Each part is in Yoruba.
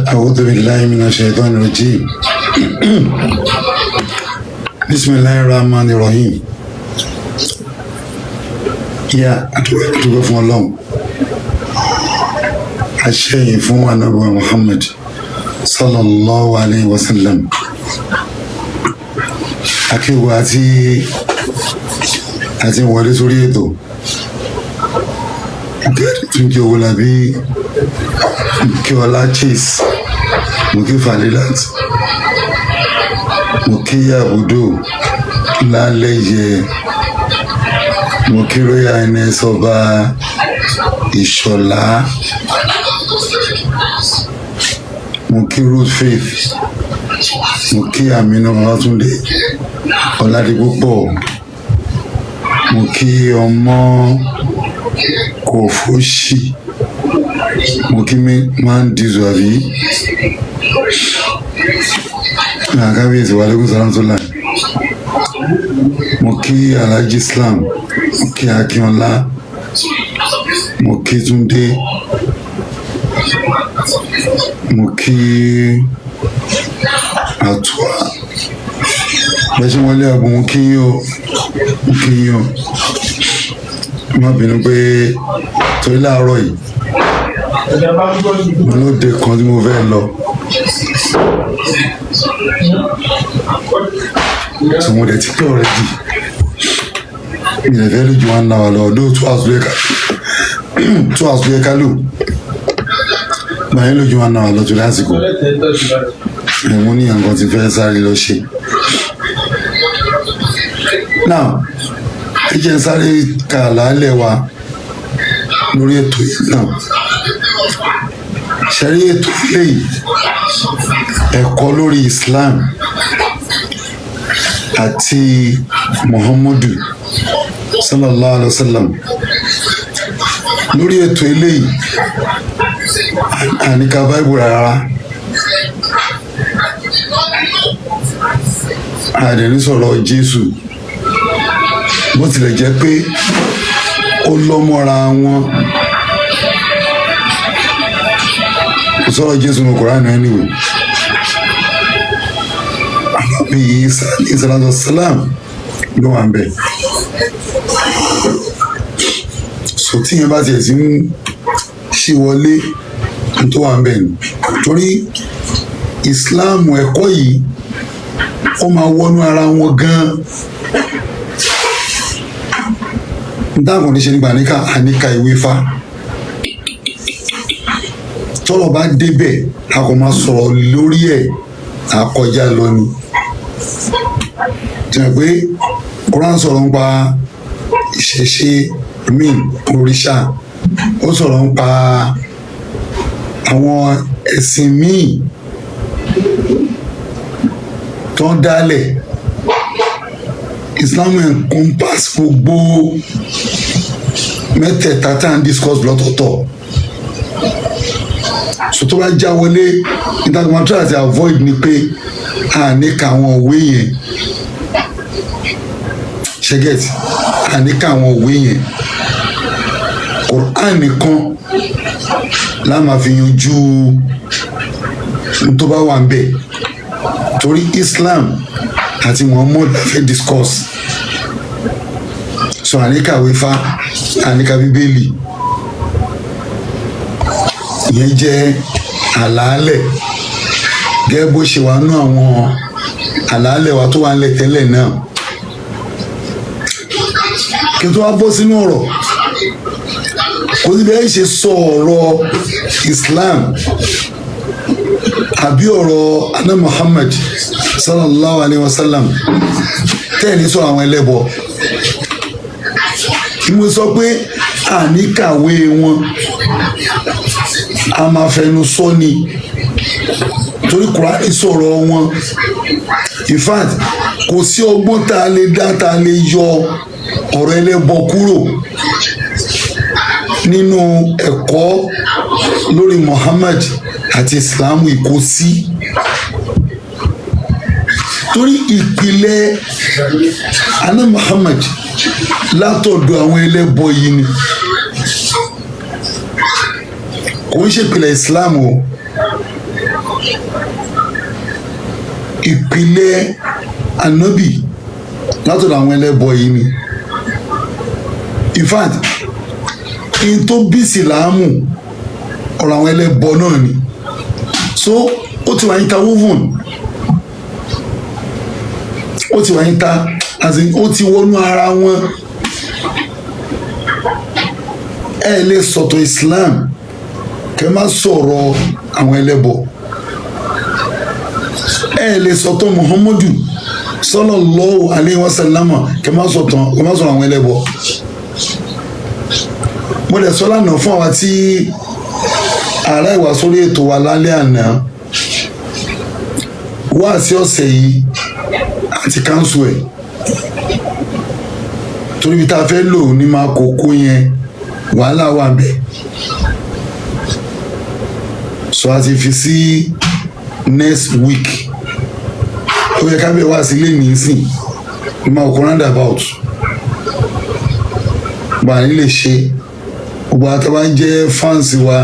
أعوذ بالله من الشيطان الرجيم بسم الله الرحمن الرحيم àdúgbò fún Ọlọ́run àṣẹyìn fún Ànábì Muhammad sallallahu alayhi wa sallam akéwò àti wọlé sórí ètò Túnjí Owólabí kí ọlá chase mo kí Falilat mo kí Àbúdó Lálẹ́yẹ mo kí Royal Highness Ọba Ìṣọ̀lá mo kí Ruth Faith mo kí Amina Babatunde Ọládipúpọ̀ mo kí ọmọ Kòfóṣì mo kí máa ń dìzọ àbí kábíyèsí wà lẹ́kùn sàrántọ́lá mo kí Alhaji Islam mo kí Akínọlá mo kí Túndé mo kí Àtúwà bẹ́ṣẹ́ wọlé àgbọ̀n mo kí yín má bínú pé torí láàárọ̀ yìí mo lóde kan tí mo fẹ́ lọ tí mo dẹ̀ ti pẹ́ already ilẹ̀ fẹ́ lójú wa náà lọ ọdún 2 hours lóye ká lò báyìí lójú wa náà lọ tó lásìkò ẹ̀wọ̀n ní nǹkan ti fẹ́ sáré lọ ṣe now ẹ jẹ́ sáré ka àlàálẹ̀ wa lórí ètò yìí náà ṣẹ́rí ètò ilé yìí ẹ̀kọ́ lórí Islam àti Muhammadu sallallahu alaihi wasallam lórí ètò ilé yìí àníkà báìbù rárá àdẹ̀rí sọ̀rọ̀ Jésù bó tilẹ̀ jẹ́ pé ó lọ́mọ́ra wọn kò sọ̀rọ̀ Jésù ní Kùránì anyway àbí ìsàlátù sàlám ló wà ń bẹ̀ so tí yẹn bá tiẹ̀ sí ń ṣí wọlé tó wà ń bẹ̀ ni torí Islam ẹ̀kọ́ yìí ó máa wọnú ara wọn gan dáàbò ní ṣe nígbà àníkà ìwé fa tọ́lọ̀ bá débẹ̀ a kò máa sọ̀rọ̀ lórí ẹ̀ àkọjá lọ ni tí wọ́n pé Quran sọ̀rọ̀ nípa ìṣẹ̀ṣe míì òrìṣà ó sọ̀rọ̀ nípa àwọn ẹ̀sìn míì tó ń dálẹ̀ Islam encompass gbogbo mẹ́tẹ̀ẹ̀ta tá à ń discuss lọ́tọ̀ọ̀tọ̀ so tó bá já wọlé intercontinental àti avoid ni pé a ní ka àwọn òwe yẹn ṣẹgẹt a ní ka àwọn òwe yẹn Quran nìkan la máa fi yanjú tó bá wà ń bẹ̀ torí Islam àti Muhammad la fẹ́ discuss so àníkà wífá àníkà bíbélì ìyẹn jẹ́ àlàálẹ̀ gẹ́gẹ́ bó ṣe wà nú àwọn àlàálẹ̀ wa tó wà nílẹ̀ tẹ́lẹ̀ náà kí n tó wá bọ́ sínú ọ̀rọ̀ kò sí bẹ́ẹ̀ ṣe sọ ọ̀rọ̀ Islam àbí ọ̀rọ̀ Ànábì Muhammad sallallahu alayhi wa sallam tẹ́ẹ̀ní sọ àwọn ẹlẹ́bọ mo sọ pé àníkàwé wọn a máa fẹnu sọ ni torí Kùránì sọ̀rọ̀ wọn in fact kò sí ọgbọ́n tá a lè dá tá a lè yọ ọ̀rọ̀ ẹlẹ́bọ kúrò nínú ẹ̀kọ́ lórí Muhammad àti Islam kò sí torí ìpìlẹ̀ Ànábì Muhammad látọ̀dọ̀ àwọn ẹlẹ́bọ yìí ni ń ṣèpìlẹ̀ Islam o, ìpìlẹ̀ ànábì látọ̀dọ̀ àwọn ẹlẹ́bọ yìí ni. In fact in tó bí ìsìlámù ọ̀rọ̀ àwọn ẹlẹ́bọ náà ni, so ó ti wà interwoven, ó ti wà as in ó ti wọnú ara wọn. Ẹ lè sọ̀tọ̀ Islam kẹ́ má sọ̀rọ̀ àwọn ẹlẹ́bọ, ẹ lè sọ̀tọ̀ Muhammadu sallallahu alayhi wa sallam kẹ́ má sọ̀rọ̀ àwọn ẹlẹ́bọ. Mo lè sọ lánàá fún àwa tí ààrẹ ìwà sórí ètò wa lálẹ́ àná, wá sí ọ̀sẹ̀ yìí àti káńsù ẹ̀ torí bí tá a fẹ́ lò ní máa kókó yẹn wàhálà wà bẹ́ẹ̀, so a ti fi sí next week. Ó yẹ ká bẹ̀ wá sílé nísìn ní máa kó roundabout bá a nílé ṣe. Gbogbo àtàwọn jẹ́ fans wa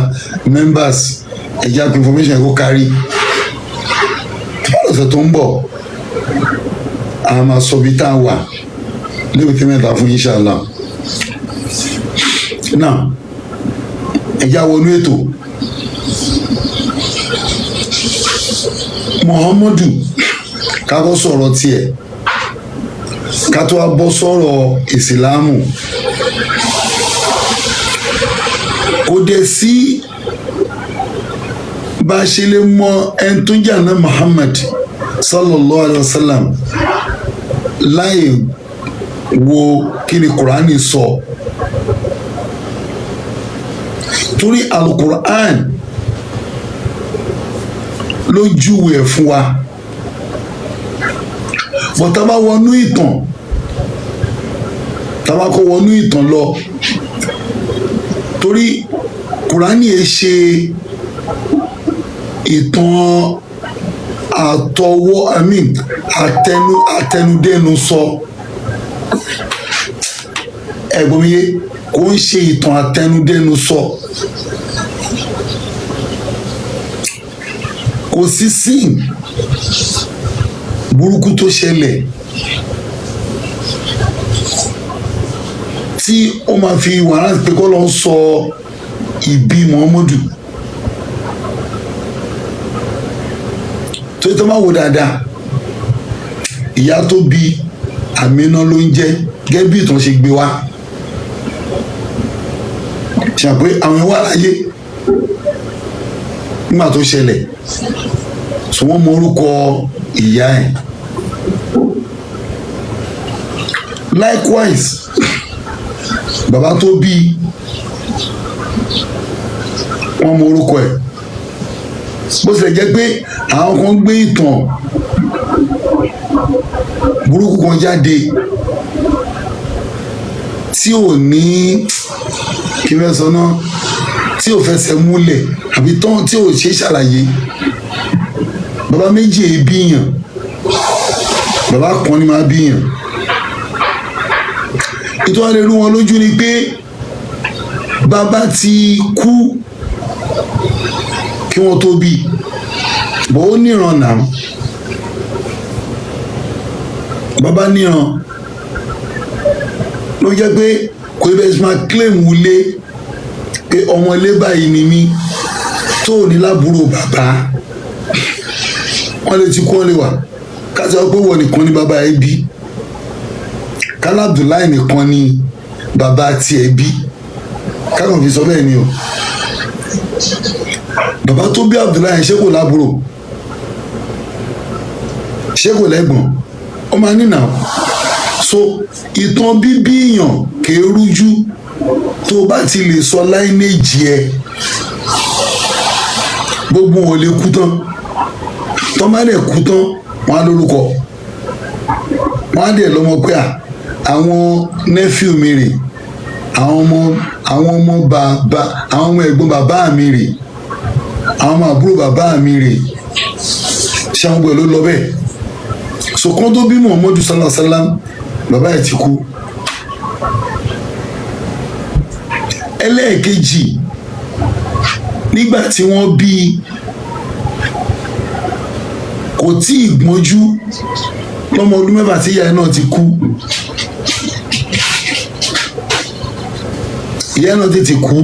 members ẹ̀já information kó kárí. Ọ̀sẹ̀ tó ń bọ̀ a máa sọ bí tá a wà léwé mẹ́ta fún inshallah. Now ẹ̀já wọnú ètò. Muhammadu ká kọ́ sọ̀rọ̀ tiẹ̀ ká tó wá bọ́ sọ̀rọ̀ ìsìlámù. Kò dé sí bá a ṣe lè mọ ẹni tó jà náà Muhammad sallallahu alayhi wa sallam láì wo kí ni Kùránì sọ, torí alukur'an ló júwe ẹ̀ fún wa. Bọ̀ tá bá wọnú ìtàn, tá bá kó wọnú ìtàn lọ, torí Kùránì ẹ̀ ṣe ìtàn àtẹnudẹ́nu sọ, ẹ̀gbọ́n mi yé, kò ń ṣe ìtàn àtẹnudẹ́nu sọ. Kò sí sin burúkú tó ṣẹlẹ̀ tí ó máa fi wàhálà pé kọ́ ló ń sọ ìbí Muhammadu. Tó máa wò dáadáa, ìyá tó bí Àmínà ló ń jẹ́ gẹ́gẹ́ bí ìtàn ṣe gbé wá. Ṣàpé àwọn ẹwà láyé nígbà tó ṣẹlẹ̀, so wọ́n mọ orúkọ ìyá ẹ̀. Likewise bàbá tó bí wọ́n mọ orúkọ ẹ̀. Bó ṣe jẹ́ pé àwọn kan gbé ìtàn burúkú kan jáde tí ò ní kí fẹ́ sọ náà, tí ò fẹsẹ̀ múlẹ̀ àbí tán tí ò ṣe ṣàlàyé. Bàbá méjì èé bíyàn, bàbá kan ní máa bíyàn. Ètò wa lè rú wọn lójú ni pé bàbá ti kú kí wọ́n tó bí, bó ó níran náà. Bàbá níran ló jẹ́ pé kò ibẹ̀ ṣe máa claim wulé pé ọmọ ilé báyìí ni mí tó ní lábúrò bàbá. Wọ́n lè ti kú, wọ́n lè wà ká sọ pé wọ́n nìkan ni bàbá ẹ bí, kálá Abdullahi nìkan ni bàbá tiẹ̀ bí, kákan fi sọ bẹ́ẹ̀ ni o. Bàbá tó bí Abdullahi ṣé kò lábúrò, ṣé kò lẹ́gbọ̀n, ó máa nínà. So ìtàn bíbí èèyàn kìí rújú tó bá ti lè sọ láìnéjì ẹ, gbogbo wọn lè kú tán. Tọ́ má dẹ̀ kú tán, wọ́n á lórúkọ, wọ́n á dẹ̀ lọ́mọ pé àwọn nephew mi rè, àwọn ọmọ bàbá, àwọn ọmọ ẹ̀gbọ́n bàbá mi rè, àwọn ọmọ àbúrò bàbá mi rè, ṣé àwọn gbọ́ ló lọ bẹ́ẹ̀. So kán tó bí Muhammadu sallallahu alaihi wasallam, bàbá ẹ̀ ti kú. Ẹlẹ́ẹ̀kejì nígbà tí wọ́n bí kò tí ì gbọ́njú lọ́mọ ọdún 4 tí ìyá ẹ̀ náà ti kú. Ìyá ẹ̀ náà tètè kú,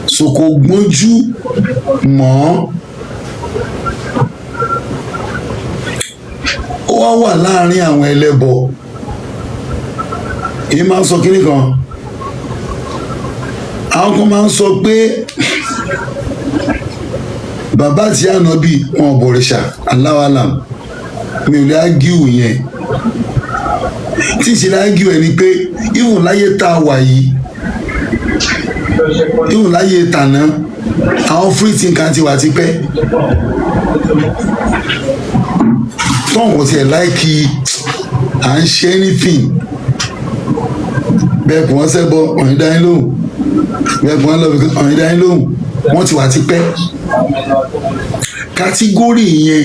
so kò gbọ́njú mọ́. Ó wá wà láàrin àwọn ẹlẹ́bọ. Èyí máa ń sọ kínní kan, àwọn kan máa ń sọ pé bàbá àti ànábì wọn ò bọ̀rìṣà, Allahu alam, mi ò lè ágíù yẹn. Tí ì ṣe lè ágíù ẹ̀ ni pé ìwọ̀n láyé tá a wà yìí, ìwọ̀n láyé tàná, àwọn free thinker ti wà tipẹ́. Tọ́wọ̀n tiẹ̀ láìkí à ń ṣe anything. Bẹ́ẹ̀ kò wọ́n sẹ́bọ̀ ọ̀rìn dání lóhùn, bẹ́ẹ̀ kò wọ́n lọ ọ̀rìn dání lóhùn, wọ́n ti wà tipẹ́. Kátígórì yẹn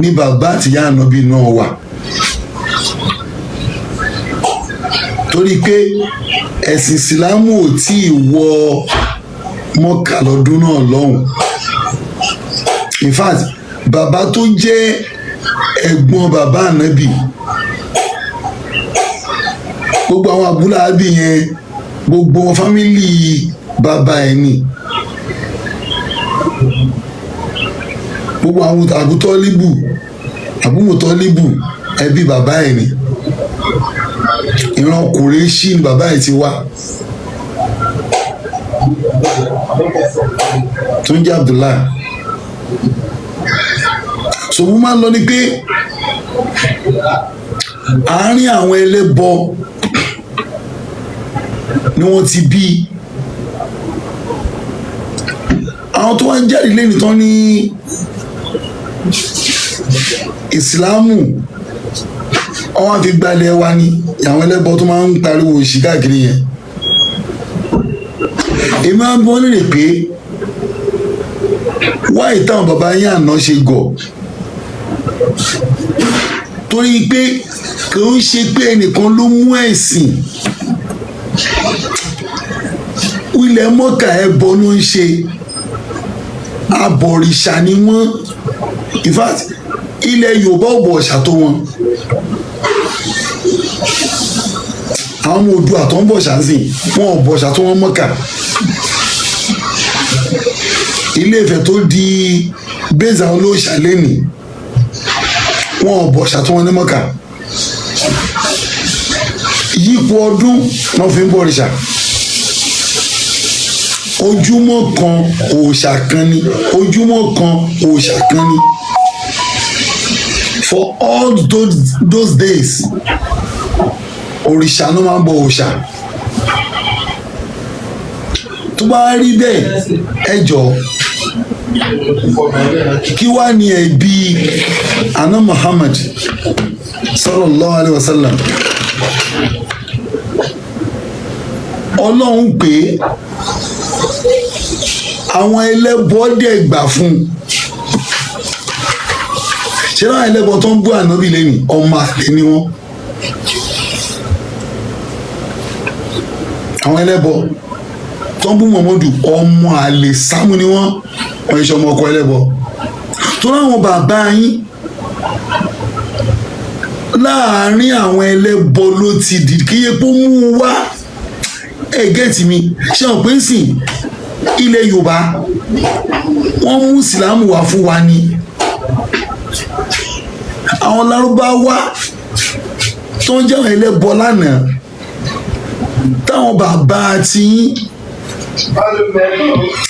ni bàbá àtìyá ànábì náà wà. Torí pé ẹ̀sìn ìsìlámù ò tí ì wọ Mọ́kà lọ́dún náà lọ́hùn. In fact, bàbá tó jẹ́ ẹ̀gbọ́n bàbá ànábì, gbogbo àwọn àbúlà ábì yẹn, gbogbo wọn fámìlì bàbá ẹ̀ ni. Gbogbo àwọn àbúmọ̀tọ́líbù ẹbí bàbá ẹ̀ ni. Ìran Kùrẹ́ṣì ni bàbá ẹ̀ ti wá, tó ń jẹ́ Abdullahi. So mo máa ń lọ ní pé àárín àwọn ẹlẹ́bọ ni wọ́n ti bí. Àwọn tó wá ń jáde lẹ́nu tán ní ìsìlámù, wọ́n wá fi gbalẹ̀ wa ní àwọn ẹlẹ́bọ tó máa ń pariwo òṣì káàkiri yẹn. Èmi máa ń bọ́ lérè pé wáyé táwọn bàbá yín àná ṣe gọ̀, torí pé kò ń ṣe pé ẹnìkan ló mú ẹ̀sìn. Ilẹ̀ Mọ́kà ẹbọ ló ń ṣe, abọ̀rìṣà ni wọ́n. In fact, ilẹ̀ Yorùbá ò bọ̀ ọ̀ṣà tó wọn. Àwọn ọmọ Oòduà tó ń bọ̀ ọ̀ṣà sìn, wọn ò bọ̀ ọ̀ṣà tó wọn Mọ́kà. Ilé Ifẹ̀ tó di bẹ́ẹ̀sì àwọn olóòṣà lẹ́nìí, wọn ò bọ̀ ọ̀ṣà tó wọn ní Mọ́kà. Yípo ọdún náà fi ń bọ̀ ọ̀ṣà. Ojúmọ́ kan òòṣà kan ni, ojúmọ́ kan òòṣà kan ni. For all those days, òrìṣà ló máa ń bọ òòṣà. Tó bá rí bẹ́ẹ̀, ẹ jọ̀ọ́, kí wá ní ẹbí àná Muhammad sallallahu alaihi wasallam? Ọlọ́run pé àwọn ẹlẹ́bọ dẹ̀ gbà fún un. Ṣé láwọn ẹlẹ́bọ tó ń bú ànábì lẹ́nu ọmọ àlè ni wọ́n? Àwọn ẹlẹ́bọ tó ń bú Muhammadu ọmọ àlè Sámú ni wọ́n ṣe ọmọ ọkọ ẹlẹ́bọ. Tó láwọn bàbá yín láàárín àwọn ẹlẹ́bọ ló ti dì kí epo mú un wá. Gẹ́tì mi ṣé wọn pé ń sìn ilẹ̀ Yorùbá wọ́n mú ìsìlámù wá fún wa ni. Àwọn Lárúbáwá tó ń jẹ́ ẹlẹ́bọ lánàá, táwọn bàbá tí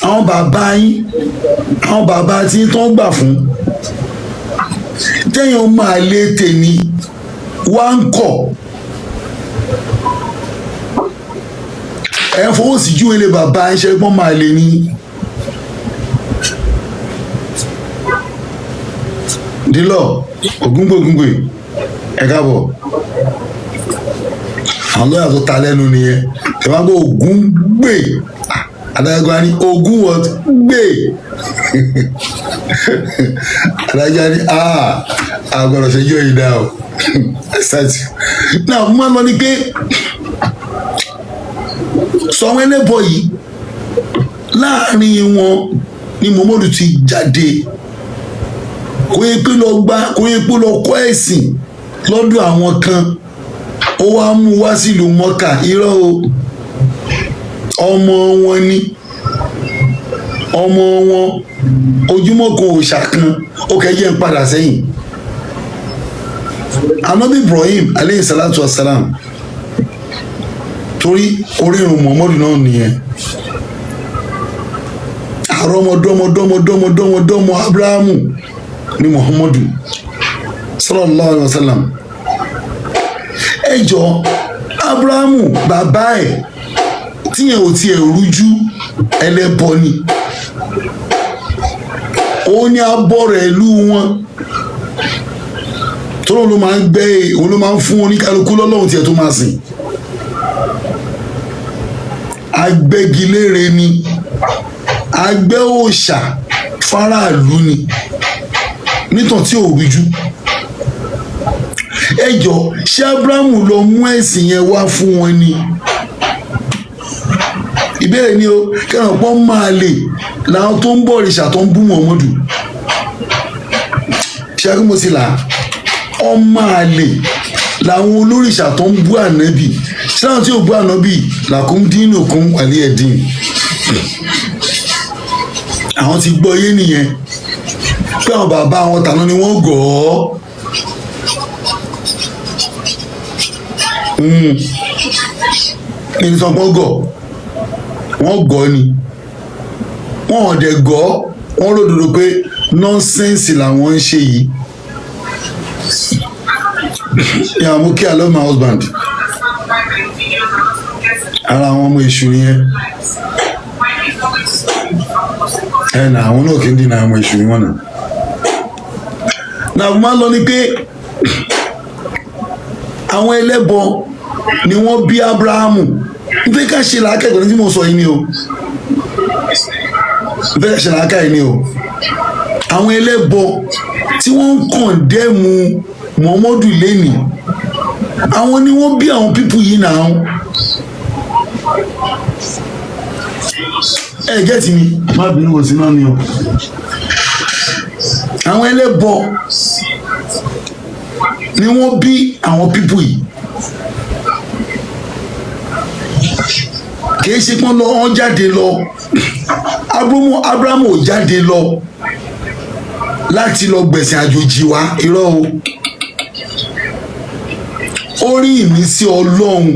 àwọn bàbá tí tó ń gbà fún, tẹ́yìn ọmọ àlè tèmi wá ń kọ̀. Ẹ fọwọ́ sí ju ilé bàbá iṣẹ́ pọ́n máa lè ní. Dílọ̀ ògúngbògúngbè ẹ káàbọ̀. Àwọn lọ́yà tó ta lẹ́nu nìyẹn. Ẹ máa gbọ́ ògúngbè. Adájọ́ á ní ogún wọ́n gbè. Adájọ́ á ní àgọ́rọ̀ ṣe yọ ìdá o. Náà mo máa ń lọ ní pé sọ àwọn ẹlẹ́bọ yìí láàrin wọn ni Muhammadu ti jáde. Kò yẹ pé lọ kọ́ ẹ̀sìn lọ́dọ̀ àwọn kan ó wá mú wá sílùú Mọ́kà. Irọ́ o, ọmọ wọn ni, ọmọ wọn ojúmọ́ kan òòṣà kan. Ó kẹ́jẹ́ ń padà sẹ́yìn. Ànábì Ibrahim aleyhi salatu wa salam, torí orírun Muhammadu náà nìyẹn. Àrọ́mọdọ́mọdọ́mọdọ́mọdọ́mọ Abrahamu ni Muhammadu sallallahu alaihi wa sallam. Ẹjọ́ Abrahamu bàbá ẹ̀ tíyẹn ò tiẹ̀ rújú, ẹlẹ́bọ ni. Òun ni abọ́rẹ̀ ìlú wọn. Tọ́lọ́ ló máa ń gbẹ́, òun ló máa ń fún oníkálukú lọ́lọ́run tiẹ̀ tó máa sìn. Agbẹ́gilére ni, agbẹ́ òòṣà faraàlú ni, nítàn tí ò rújú. Ẹjọ́ ṣé Abrahamu lọ mú ẹ̀sìn yẹn wá fún wọn ni? Ìbéèrè ni o, kẹ́ràn pọ́n máa lè làwọn tó ń bọ̀ òrìṣà tó ń bú Muhammadu. Ṣé kí mo sì là á? Ọmọ àlè làwọn olórìṣà tó ń bú ànábì. Ṣé láwọn tí ò bú ànábì làkún dínú kún wàlẹ́ ẹ̀dín? Àwọn ti gbọ́ yé nìyẹn pé àwọn bàbá wọn tàná ni wọ́n gọ̀ ọ́. Ẹni sọ pé wọ́n gọ̀ ni, wọ́n ò dẹ̀ gọ̀, wọ́n lòdòdó pé nọ́nsẹ́ǹsì làwọn ń ṣe yìí. Yeah, I'm okay. I love my husband. Ara àwọn ọmọ èṣù nìyẹn. Ẹnà àwọn náà kì í dín àwọn èṣù ni wọ́n nà. Náà mo máa ń lọ ní pé àwọn ẹlẹ́bọ ni wọ́n bí Abrahamu. N fẹ́ ká ṣe làákàyè ní tí mo sọ yìí ni o. N fẹ́ ká ṣe làákàyè ni o. Àwọn ẹlẹ́bọ tí wọ́n ń kọ̀ndẹ́mù Muhammadu lẹ́nì, àwọn ni wọ́n bí àwọn pípù yìí náà. Ẹ gẹ́tì mi, má bínú wò sí náà ni o. Àwọn ẹlẹ́bọ ni wọ́n bí àwọn pípù yìí. Kìí ṣe pọ́n lọ wọ́n jáde lọ. Abrahamu ò jáde lọ láti lọ gbẹ̀sìn àjòjì wa, irọ́ o. Ó rí ìmísí Ọlọ́run.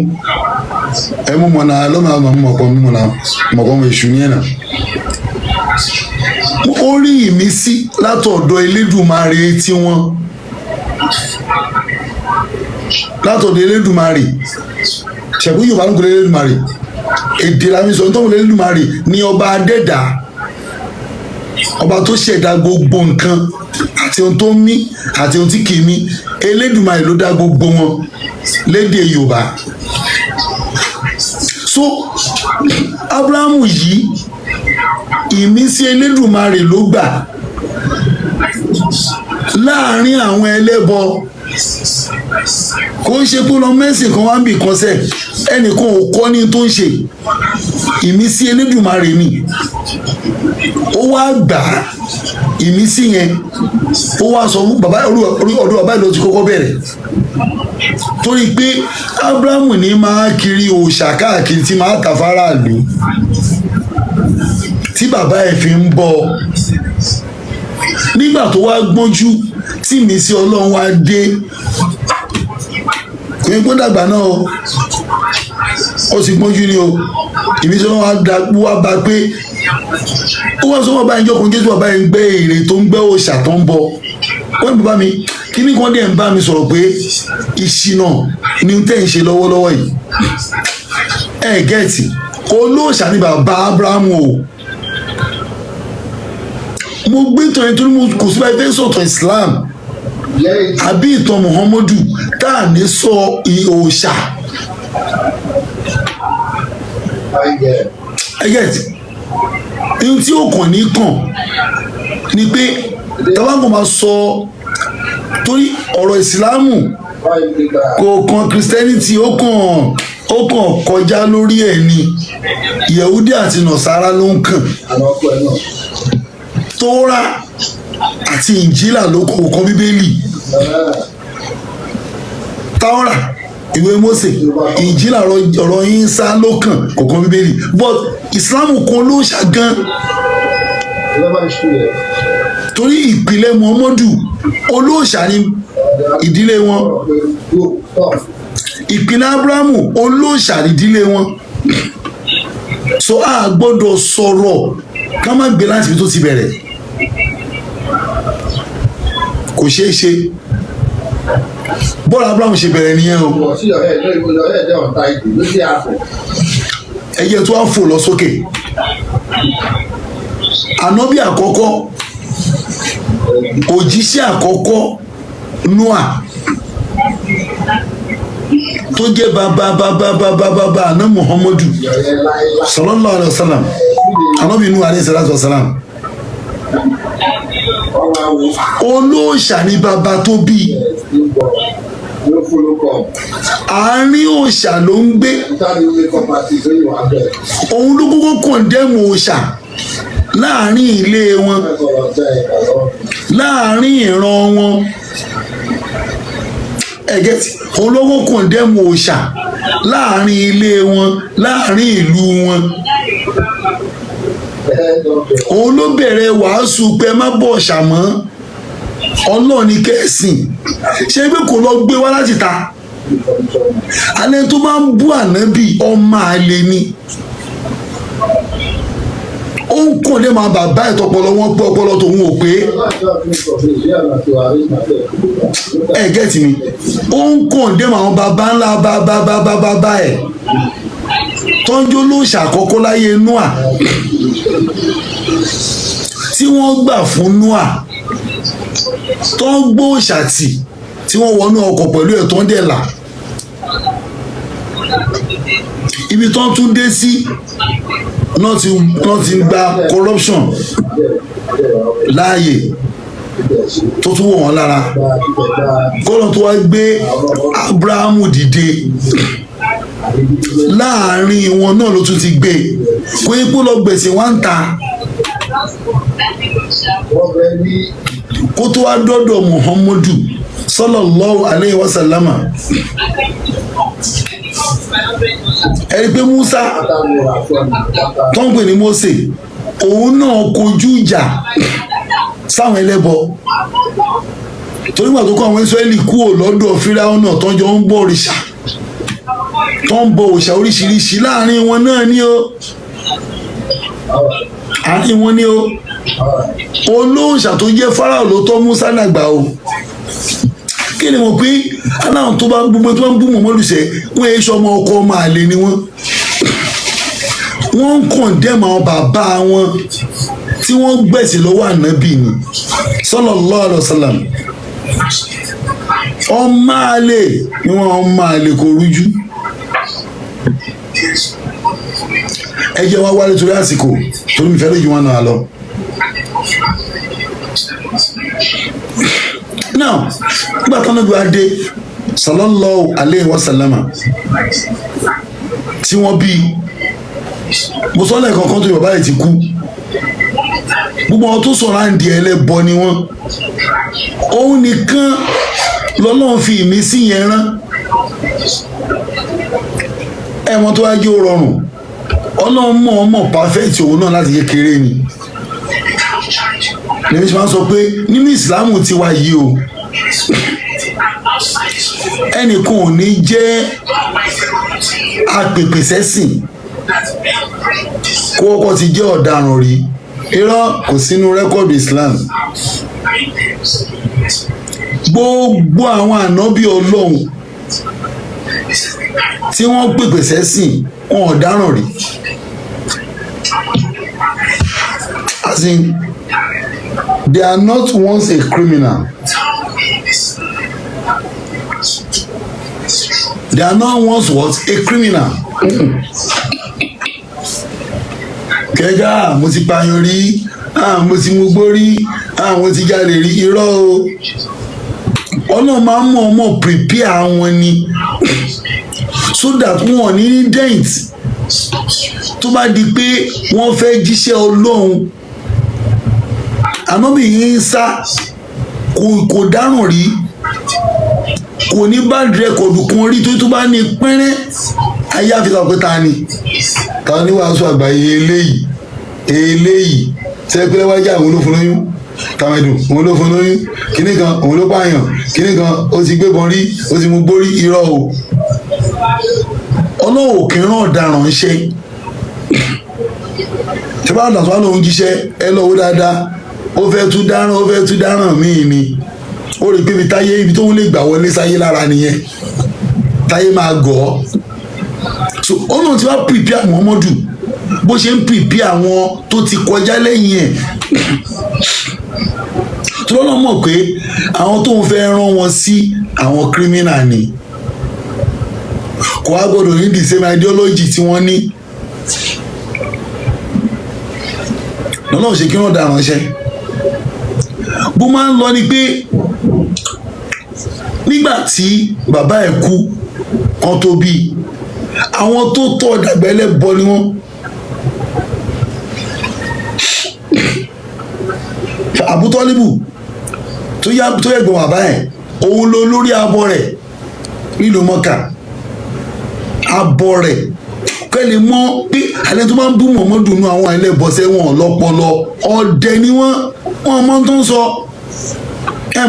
Ẹ mú mọ̀nà lọ́mọ mọ̀kàn èṣù ní ẹ̀nà. Ó rí ìmísí látọ̀dọ̀ Elédùmarè tí wọ́n. Látọ̀dọ̀ Elédùmarè. Ṣẹ̀kú Yorùbá ló ń gbé Elédùmarè. Èdè làwọn sọ tó ń gbé Elédùmarè ní ọba adẹ́dà. Ọba tó ṣẹ̀dá gbogbo nǹkan àti ohun tó ń mí àti ohun tí kì í mí. Elédùmarè ló dá gbogbo wọn lédè Yorùbá. So Abrahamu yìí ìmísí Elédùmarè ló gbà láàrin àwọn ẹlẹ́bọ. Kò ń ṣe pé lọ mẹ́sìn kan wá ń bì kan sẹ́, ẹnìkan ò kọ́ ní tó ń ṣe. Ìmísí Elédùmarè ni. Ó wá gbà ìmísí yẹn, ó wá sọ fún bàbá ọdún bàbá ìlú ti kọ́kọ́ bẹ̀rẹ̀. Torí pé Abrahamu ní máa kiri òòṣà káàkiri tí máa tà fáráàlú, tí bàbá ẹ̀ fi ń bọ̀. Nígbà tó wá gbọ́njú tí ìmísí Ọlọ́run wá dé, kò ní kó dàgbà náà o, ó sì gbọ́njú ni o. Ìmísí Ọlọ́run wá bá pé ó wá sọ bàbá ìjọ kan Jésù bàbá yẹn ń gbé ère tó ń gbé òòṣà tó ń bọ̀. Wọ́n ní bàbá mi kíní kan dẹ̀ ń bá mi sọ̀rọ̀ pé ìṣìnà ni tẹ́ ń ṣe lọ́wọ́lọ́wọ́ yìí. Ẹ gẹ́ẹ̀tì, olóòṣà ni bàbá Abrahamu o. Mo gbé ìtàn yẹn torí mo kò sí báyìí fẹ́ sọ̀tọ̀ Islam àbí ìtàn Muhammadu tá à ní sọ òòṣà. Ẹ gẹ́ẹ̀tì, ohun tí ó kàn ní kàn ni pé tàbá kò máa sọ, torí ọ̀rọ̀ ìsìlámù kò kan Christianity, ó ó kàn kọjá lórí ẹ̀ ni Yẹ̀húdí àti Nàsárà ló ń kàn. Tórà àti Ìnjílà ló kọ Bíbélì. Tórà ìwé Mósè, Ìnjílà ọ̀rọ̀ Ìsá ló kàn kò kọ Bíbélì, but Islam kan ló ṣàgán. Torí ìpìlẹ̀ Muhammadu olóòṣà ni ìdílé wọn, ìpìlẹ̀ Abrahamu olóòṣà ni ìdílé wọn. So a gbọ́dọ̀ sọ̀rọ̀ ká má gbé láti ibi tó ti bẹ̀rẹ̀, kò ṣeé ṣe. Bọ́ọ̀lù Abrahamu ṣe bẹ̀rẹ̀ nìyẹn o. Ẹyẹ tó wá fò lọ sókè. Ànábì àkọ́kọ́, òjíṣẹ́ àkọ́kọ́ Noah tó jẹ́ bàbá àná Muhammadu sallallahu alaihi wasallam, ànábì Nuh alayhi salatu wasalam. Olóòṣà ni bàbá tó bí, àárín òòṣà ló ń gbé. Òun ló kọ́kọ́ kọ̀ndẹ́mù òòṣà láàrin ilé wọn, láàrin ìran wọn. Ẹ̀gẹ́tì òun ló kọ́kọ́ kọ̀ndẹ́mù òòṣà láàrin ilé wọn, láàrin ìlú wọn. Òun ló bẹ̀rẹ̀ wàásù pé má bọ̀ ọ̀ṣà mọ́, Ọlọ́run ni kẹ́sìn. Ṣé pé kò lọ gbé wá láti ta? Alẹ́ tó máa ń bú ànábì ọmọ àlè ni. Ó ń kàn dé máa bàbá ẹ̀ tọpọlọ wọn pé ọpọlọ tòun ò pé. Ẹ gẹ́tì mi, ó ń kàn dé máa bàbá ńlá bàbá ẹ̀ tọ́jú olóòṣà àkọ́kọ́ láyé Noah tí wọ́n gbà fún Noah tó ń gbó òṣàtì tí wọ́n wọnú ọkọ̀ pẹ̀lú ẹ̀ tó ń dẹ̀ là. Ibi tó ń tún dé sí náà ti gba corruption láàyè tó tún wọ̀ wọ́n lára. Kọ́lọ̀ tó wá gbé Abrahamu dìde láàrin wọn náà ló tún ti gbé kó ipò lọ gbèsè wá ń ta kó tó wá dọ́dọ̀ Muhammadu sallallahu alayhi wa sallama. Ẹni pé Musa tó ń pè ní Mósè òun náà kojú ìjà sáwọn ẹlẹ́bọ, torí wà tó kọ́ àwọn Ísírẹ́lì kúrò lọ́dọ̀ Fíráúnà náà tó ń jọ ń bọ òrìṣà, tó ń bọ òòṣà oríṣiríṣi láàrin wọn náà ni ó, àárín wọn ni ó. Olóòṣà tó jẹ́ Fáráò ló tọ́ Musa dàgbà o. Kí ni mo pé aláwọn tó bá ń gbogbo tó bá ń bú Muhammadu ṣe wọ́n èé ṣọmọ ọkọ ọmọ àlè ni wọ́n. Wọ́n ń kọ̀ndẹ́mù àwọn bàbá wọn tí wọ́n gbẹ̀sẹ̀ lọ́wọ́ ànábì ni sallallahu alaihi wasallam. Ọmọ àlè ni wọ́n, ọmọ àlè kò rújú. Ẹ jẹ́ wá wálé torí àsìkò torí mi fẹ́ lójú wọn náà lọ. Now, nígbà tó náà bí wá dé sallallahu alayhi wa sallama tí wọ́n bí, mo sọ lẹ́ẹ̀kan kan tó yẹ bàbá yìí ti kú. Gbogbo wọn tó sọ̀rọ̀ àǹdí ẹlẹ́bọ ni wọ́n. Òun nìkan lọ́lọ́run fi ìmísí yẹn rán. Ẹ̀wọ̀n tó wá jẹ́ ó rọrùn. Ọlọ́run mọ̀ ọmọ pàfẹ́tì òun náà láti kékeré ni. Lẹ́yìn tí wọ́n sọ pé nínú ìsìlámù ti wá yìí o, ẹnìkan ò ní jẹ́ apèpè sẹ́sìn kó ọkọ̀ ti jẹ́ ọ̀daràn rí. Irọ́ kò sínú rẹ́kọ̀dù Islam. Gbogbo àwọn ànábì Ọlọ́run tí wọ́n pèpè sẹ́sìn wọn ọ̀daràn rí. As in, they are not once a criminal. They are not once what? A criminal. Kẹjá mo ti pààyàn rí, mo ti mugbó rí, mo ti jalè rí. Irọ́ o. Ọlọ́run máa ń mọ̀ ọmọ prepare wọn ni so that wọn ní dent tó bá di pé wọ́n fẹ́ jíṣẹ́ Ọlọ́run. Ànábì Ìsá kò dáràn rí, kò ní bad record kan rí tó bá ní pẹ́rẹ́ ayé àfihàn pé ta ni wàásù àgbáyé eléyìí sẹ́pẹ́lẹ́ wájà òun ló fún lóyún, tàmẹ̀dù òun ló fún lóyún, kíní kan òun ló pààyàn, kíní kan ó ti gbébọn rí, ó ti mú gbórí. Irọ́ o, Ọlọ́run kì í rán ọ̀daràn iṣẹ́. Ṣé bá dàtọ́ lòun jíṣẹ́ ẹ lọ́wọ́ dáadáa, ó fẹ́ tún dáràn míì ni. Ó rí pé ibi tó ń lè gbà wọlé sáyé lára nìyẹn, táyé máa gọ̀ ọ́. So Ọlọ́run ti wá prepare Muhammadu bó ṣe ń prepare àwọn tó ti kọjá lẹ́yìn ẹ̀. Tó lọ́nà mọ̀ pé àwọn tó ń fẹ́ rán wọn sí àwọn criminal ni, kò wá gbọ́dọ̀ ní the same ideology tí wọ́n ní. Lọ́nà ṣe kí wọ́n dá ránṣẹ́. Bó máa ń lọ ni pé nígbà tí bàbá ẹ̀ kú kan tó bí, àwọn tó tọ́ dàgbà ẹlẹ́bọ ni wọ́n. Abu Tọ́líbù tó yẹ̀gbọ́n bàbá ẹ̀, òun ló lórí abọ́ rẹ̀ nílùú Mọ́kà. Abọ́ rẹ̀ kẹ́lẹ̀ mọ́ pé àlẹ́ tó máa ń bú Muhammadu nú àwọn ẹlẹ́bọ̀sẹ̀ wọn lọ́pọlọ ọ̀dẹ ni wọ́n mọ́ tó ń sọ.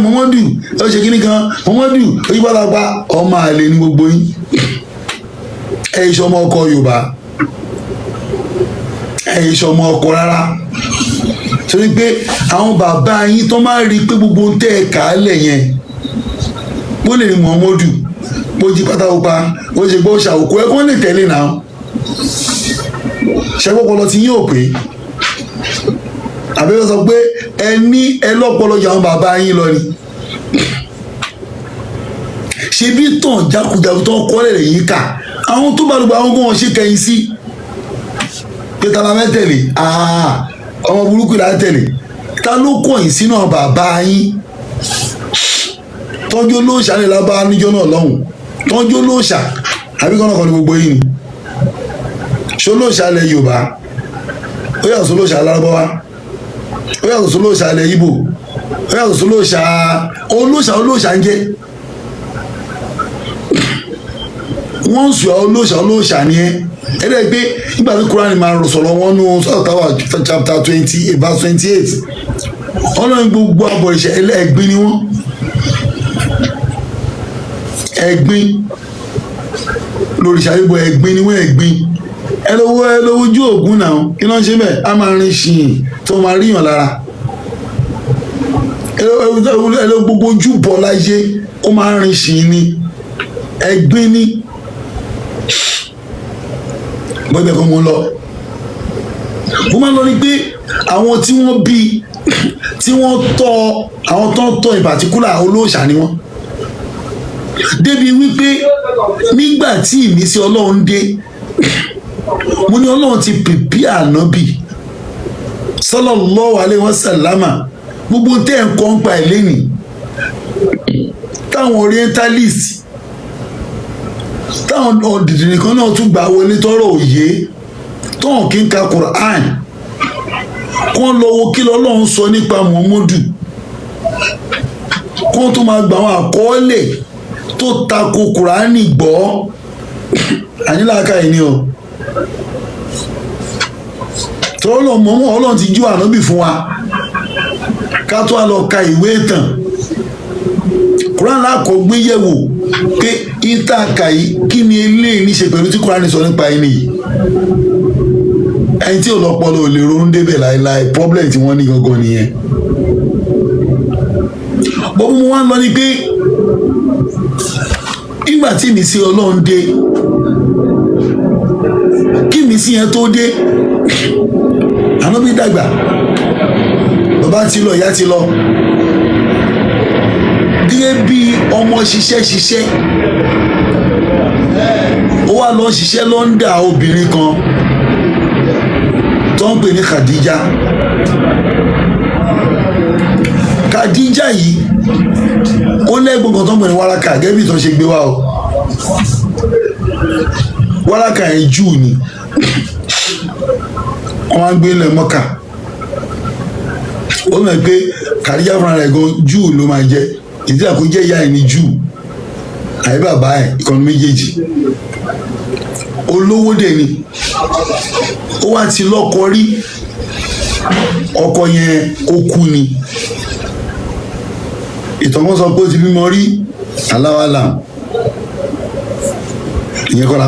Muhammadu ó ṣe kíní kan, Muhammadu ó yí pátápá, ọmọ àlè ní gbogbo yín. Ìṣọmọ ọkọ Yorùbá, ìṣọmọ ọkọ rárá. Torí pé àwọn bàbá yín tó máa rí pé gbogbo ń tẹ́ ẹ̀ka lẹ̀ yẹn, bó lè ní Muhammadu bó jí pátápá, ó ṣe gbọ́ ṣàwòkọ́ ẹ̀kọ́ lè tẹ̀lé náà. Ṣẹ́gbọ́pọlọ ti yín ò pé àbẹ́wọ́ sọ pé ẹlọ́pọlọ jù àwọn bàbá yín lọ ni. Ṣé bí tàn jákujàku tó kọ́lẹ̀ rẹ̀ yín kà, àwọn tó bá lùgbà àwọn gan ṣe kẹyìn sí pé ta la mẹ́tẹ̀lé, ọmọ burúkú là ń tẹ̀lé. Ta ló kọ̀yìn sínú àwọn bàbá yín? Tọ́jú olóòṣà lè lábá níjọ́ náà lọ́hùn, tọ́jú olóòṣà àbí kọ́nà kan ní gbogbo yìí ni. Ṣé olóòṣà lẹ Yorùbá ó yàtọ̀ sí olóòṣà Lárúbáwá, ó yàtọ̀ sí olóòṣà lẹ Ìgbò, ó yàtọ̀ sí olóòṣà ń jẹ́. Wọ́n ń sọ olóòṣà ni ẹ́. Ẹ̀rẹ́ pé nígbà tí Kúránì máa sọ̀rọ̀ wọn nú sọ́tàwà chapter 20 verse 28, Ọlọ́run gbogbo abọ̀rìṣà ẹ̀gbin ni wọ́n. Ẹ̀gbin lòrìṣà gbogbo ẹ̀gbin ni wọ́n. Ẹ̀gbin ẹlọ́wọ́ ojú ògún náà kí ló ń ṣe bẹ́ẹ̀, a máa rin ṣìyìn tó máa ríyàn lára. Ẹlọ́wọ́ gbogbo ojú bọ̀ láyé ó máa rin ṣìyìn ni. Ẹ̀gbin ni bọ́ọ̀bẹ̀ kan mo lọ. Mo máa ń lọ ní pé àwọn tí wọ́n bí, tí wọ́n tọ́, àwọn tó ń tọ́ in particular olóòṣà ni wọ́n. Débi wípé nígbà tí ìmísí Ọlọ́run dé, mo ní Ọlọ́run ti prepare Ànábì sallallahu alaihi wasallam gbogbo tẹ́ ẹ̀ ń kọ́ ń pa ẹ̀ lẹ́nìí. Táwọn orientalist, táwọn ọ̀dìdìrín kan náà tún gbà wọlé tọrọ òye, tọ́hàn kí n ka Quran, kán lọ wo kí lọ́lọ́run sọ nípa Muhammadu, kán tó máa gbà àwọn àkọọ́lẹ̀ tó tako Quran gbọ́. Àníláàká yìí ni o. Tọ́lọ̀ mọ́mọ́ Ọlọ́run ti jú Ànábì fún wa ká tó a lọ ka ìwé ìtàn. Quran lákọ̀ọ́ gbé yẹ̀wò pé ìtàkà yìí kí ni eléyìí ní ṣe pẹ̀lú tí Quran sọ nípa ẹni yìí. Ẹni tí ò lọ́pọlọ ò lè ronú débẹ̀ láéláé, problem tí wọ́n ní gangan nìyẹn. Bọ́bú mo wá ń lọ ni pé nígbà tí ìmísí Ọlọ́run dé, kí ìmísí yẹn tó dé, Ànábì dàgbà, bàbá ti lọ, ìyá ti lọ. Gẹ́gẹ́ bí ọmọ ṣiṣẹ́ ó wá lọ ṣiṣẹ́ lọ́ndà obìnrin kan tó ń pè ní Khadija. Khadija yìí ó lẹ́gbọ̀n kan tó ń pè ní Wáràkà, gẹ́gẹ́ bí ìtàn ṣe gbé wá o. wáràkà yẹn Júù ni wọ́n á gbé ilẹ̀ Mọ́kà ó mọ̀ pé Khadija fúnra rẹ̀ gan Júù ló máa jẹ́ ìdí àkójẹ́ ìyá ẹ̀ ní Júù àyè bàbá ẹ̀ ìkànnì méjèèjì olówó dẹ̀ ni ó wá ti lọ́kọ rí ọkọ yẹn ó kú ni ìtọ́gbọ́n sọ pé ó ti bímọ rí aláwàlà ìyẹn kọ́ la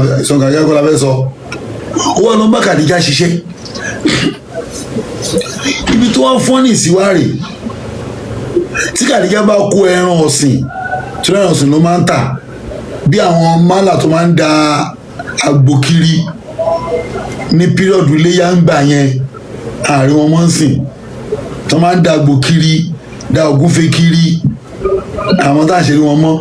fẹ́ sọ ó wá lọ bá Khadija ṣiṣẹ́ ibi tó wá fọ́nì síwárì tí Khadija bá kó ẹran ọ̀sìn tí ẹran ọ̀sìn ló máa ń tà bí àwọn málà tó máa ń da àgbò kiri ní pírọ̀dù iléyà ń gbà yẹn àárín wọn máa ń sìn tó máa ń da àgbò kiri da ògúnfe kiri àwọn tá a ṣe rí wọn mọ́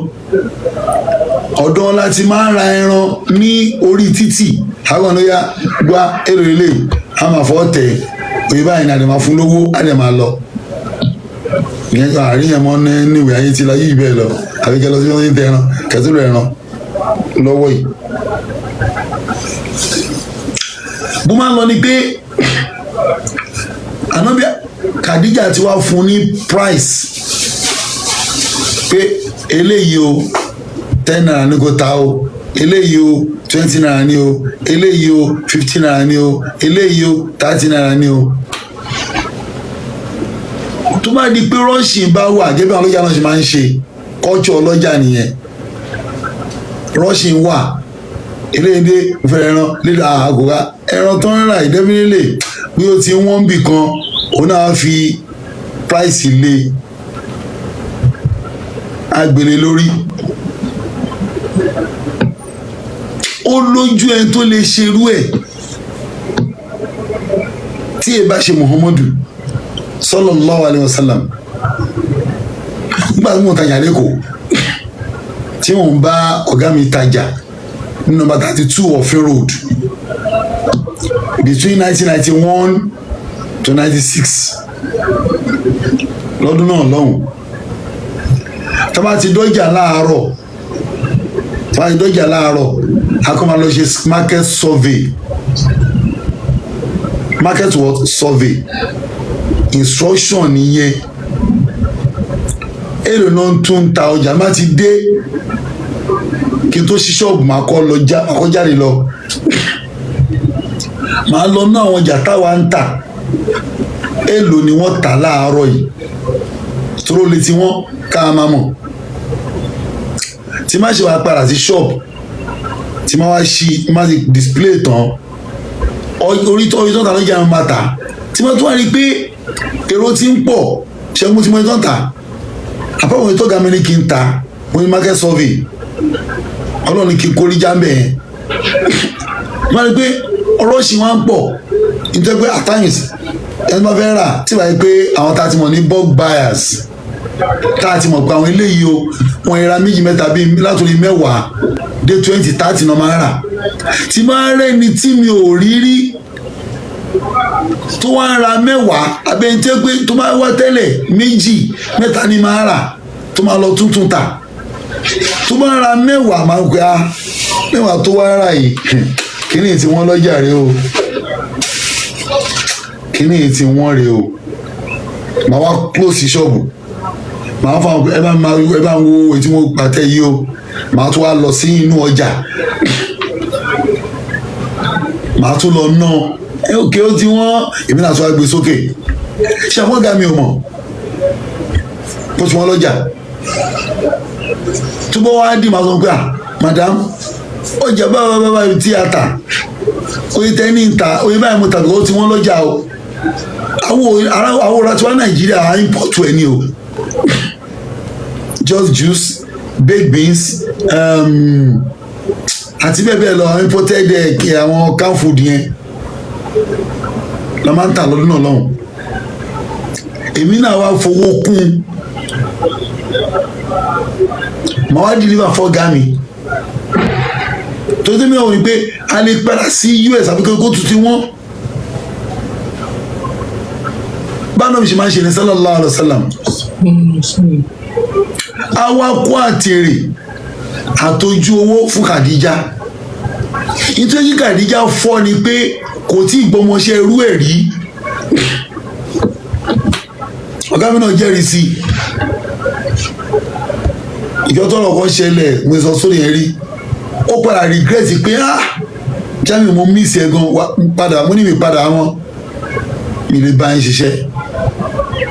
ọ̀dọ́ láti máa ń ra ẹran ní orí títì àwọn ọ̀nà ya gba èrò ilé a máa fọ́ tẹ̀ òye báyìí ni a lè máa fún lówó a lè máa lọ ìyẹn àárín yẹn mọ́ ní ìwé ayé ti la yí ìbẹ́ẹ̀ lọ àbíkẹ́ lọ sí wọn ní tẹ ẹran kẹtùrú ẹran lọ́wọ́ yìí. bó máa ń lọ ni pé ànábì Khadija ti wá fún ní price pé eléyìí o 10 naira ní kò ta o eléyìí o 20 naira ní o eléyìí o 15 naira ní o eléyìí o 30 naira ní o. tó bá di pé rọ́ọ̀ṣì bá wà gẹ́gẹ́ bí àwọn ọlọ́jà náà ṣe máa ń ṣe culture ọlọ́jà nìyẹn rọ́ọ̀ṣì wà eléyìí fẹ́rẹ̀ ẹran lílà àgùrá ẹran tó ń rà ìdẹ́bílẹ̀ bí ó ti wọ́n bì kan òun náà fi price lé agbèrè lórí ó lójú ẹni tó lè ṣerú ẹ̀ tí ẹ bá ṣe Muhammadu sallallahu alayhi wa sallam nígbà tí mo tajà lẹ́kọ̀ọ́ tí wọ́n bá ọ̀gá mi tajà ní nọ́mbà 32 Ọ̀fin road between 1991 to 96 lọ́dún náà lọ́hùn tá bá ti dọ́jà láàárọ̀ a kọ́ máa lọ ṣe market survey market what survey instruction nìyẹn èrò náà tún ta ọjà má ti dé kí n tó ṣí ṣọ́ọ̀bù máa kọ́ jáde lọ máa lọ ná àwọn ọjà táwa ń tà èlò ni wọ́n tà láàárọ̀ yìí tóró létí wọ́n ká máa mọ̀ tí má ṣe wá padà sí ṣọ́ọ̀bù tí má wá ṣí má ti display tán orí tó tà lọ́jà máa tà tí má tún wá rí pé èrò ti ń pọ̀ ṣẹ́gun tí mo tán tà àpapọ̀ mi tó ga mi ní kí n ta mo ní market survey ọlọ́run kí n kórí jámbẹ̀ yẹn má rí pé ọ̀rọ̀ ṣì wá ń pọ̀ nítorí pé at times ẹni bá fẹ́ rà tí wàá rí pé àwọn tá a ti mọ̀ ní bulk buyers tá a ti mọ̀ pé àwọn eléyìí o wọ́n ra méjì mẹ́ta bíi látòrí 10 dé 20 30 náà máa rà tí máa rẹ́ni tí mi ò rí rí tó wá ń ra 10 abẹ́ntẹ́ pé tó máa wá tẹ́lẹ̀ 2 mẹ́ta ni máa rà tó máa lọ tuntun tà tó máa ra 10 máa ń pè á 10 tó wá rà yìí kíní tí wọ́n lọ́jà rẹ o kíní tí wọ́n rẹ o màá wá close ṣọ́ọ̀bù màá fà ẹ bá ń wo ètí mo pàtẹ yìí o màá tún wá lọ sí inú ọjà màá tún lọ ná òkè ó ti wọ́n èmi náà tún wá gbé sókè ṣé àwọn ọ̀gá mi ò mọ̀ bó ti wọ́n lọ́jà túbọ̀ wá dì máa sọ pé madam ọjà bábábábá tí a tà oye tẹ́ ní ta oye báyìí mo tàbí ó ti wọ́n lọ́jà o àwọn ọ̀rá tí wọ́n Nàìjíríà á import ẹ̀ ní o just juice baked beans àti bẹ́ẹ̀ bẹ́ẹ̀ lọ àwọn imported àwọn can food yẹn la máa ń tà lọ́dún náà lọ́hùn èmi náà wá fowó kún màá wá deliver fọ́gá mi tó dé mi ò ní pé a lè padà sí US àbí kó tuntun wọn báwo ni ṣe máa ń ṣe ní sallallahu alaihi wasallam àwa kó àtèrè àtọ́jú owó fún Khadija nítorí Kàdíjà fọ́ ni pé kò tí ì gbọmọṣẹ́ irú ẹ̀ rí. Ọ̀gá mi náà jẹ́rìí sí ìjọ tọrọ kan ṣẹlẹ̀ mo sọ sórí yẹn rí, ó padà regret pé Jamiu mo miss ẹ gan padà mo ní mi padà wọn mi lè bá yín ṣiṣẹ́,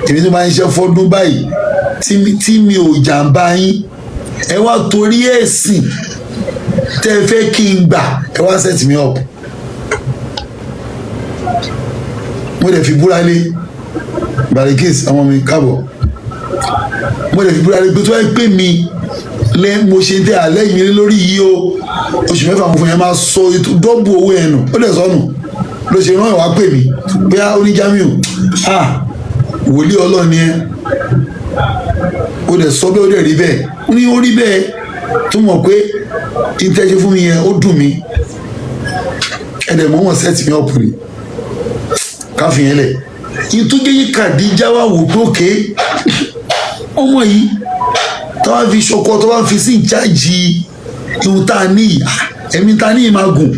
èmi tó bá yín ṣiṣẹ́ fọ́dún báyìí tí mi ò jàǹbá yín, ẹ wá torí ẹ̀sìn tẹ́ fẹ́ kí n gbà ẹ wá set me up. Mo lè fi búra lé Barikis ọmọ mi káàbọ̀, mo lè fi búra lé pé tó wáyé pé mi lẹ́ mo ṣe tẹ́ àlẹ́ yìí lórí yìí o, oṣù mẹ́fà mo fún yẹn máa sọ dọ́bù owó yẹn nù, ó lè sọnù ló ṣe rán ìwà pè mí pé ó ní Jamiu wòlíì Ọlọ́run ẹ ó dẹ̀ sọ bẹ́ẹ̀ ó dẹ̀ rí bẹ́ẹ̀, ó ní ó rí bẹ́ẹ̀ tó mọ̀ pé ìtẹ́jú fún mi yẹn ó dùn mí, ẹ̀dẹ̀ mọ́ wọn set me up rí káfí yẹn lẹ̀. yìí tó jẹ́ Kàdíjà wà wò pé òkè ọmọ yìí tó bá fi ṣọkọ tó bá fi sí ìjáàjì ìhun tá a ní ẹ̀mí tá a ní máa gùn.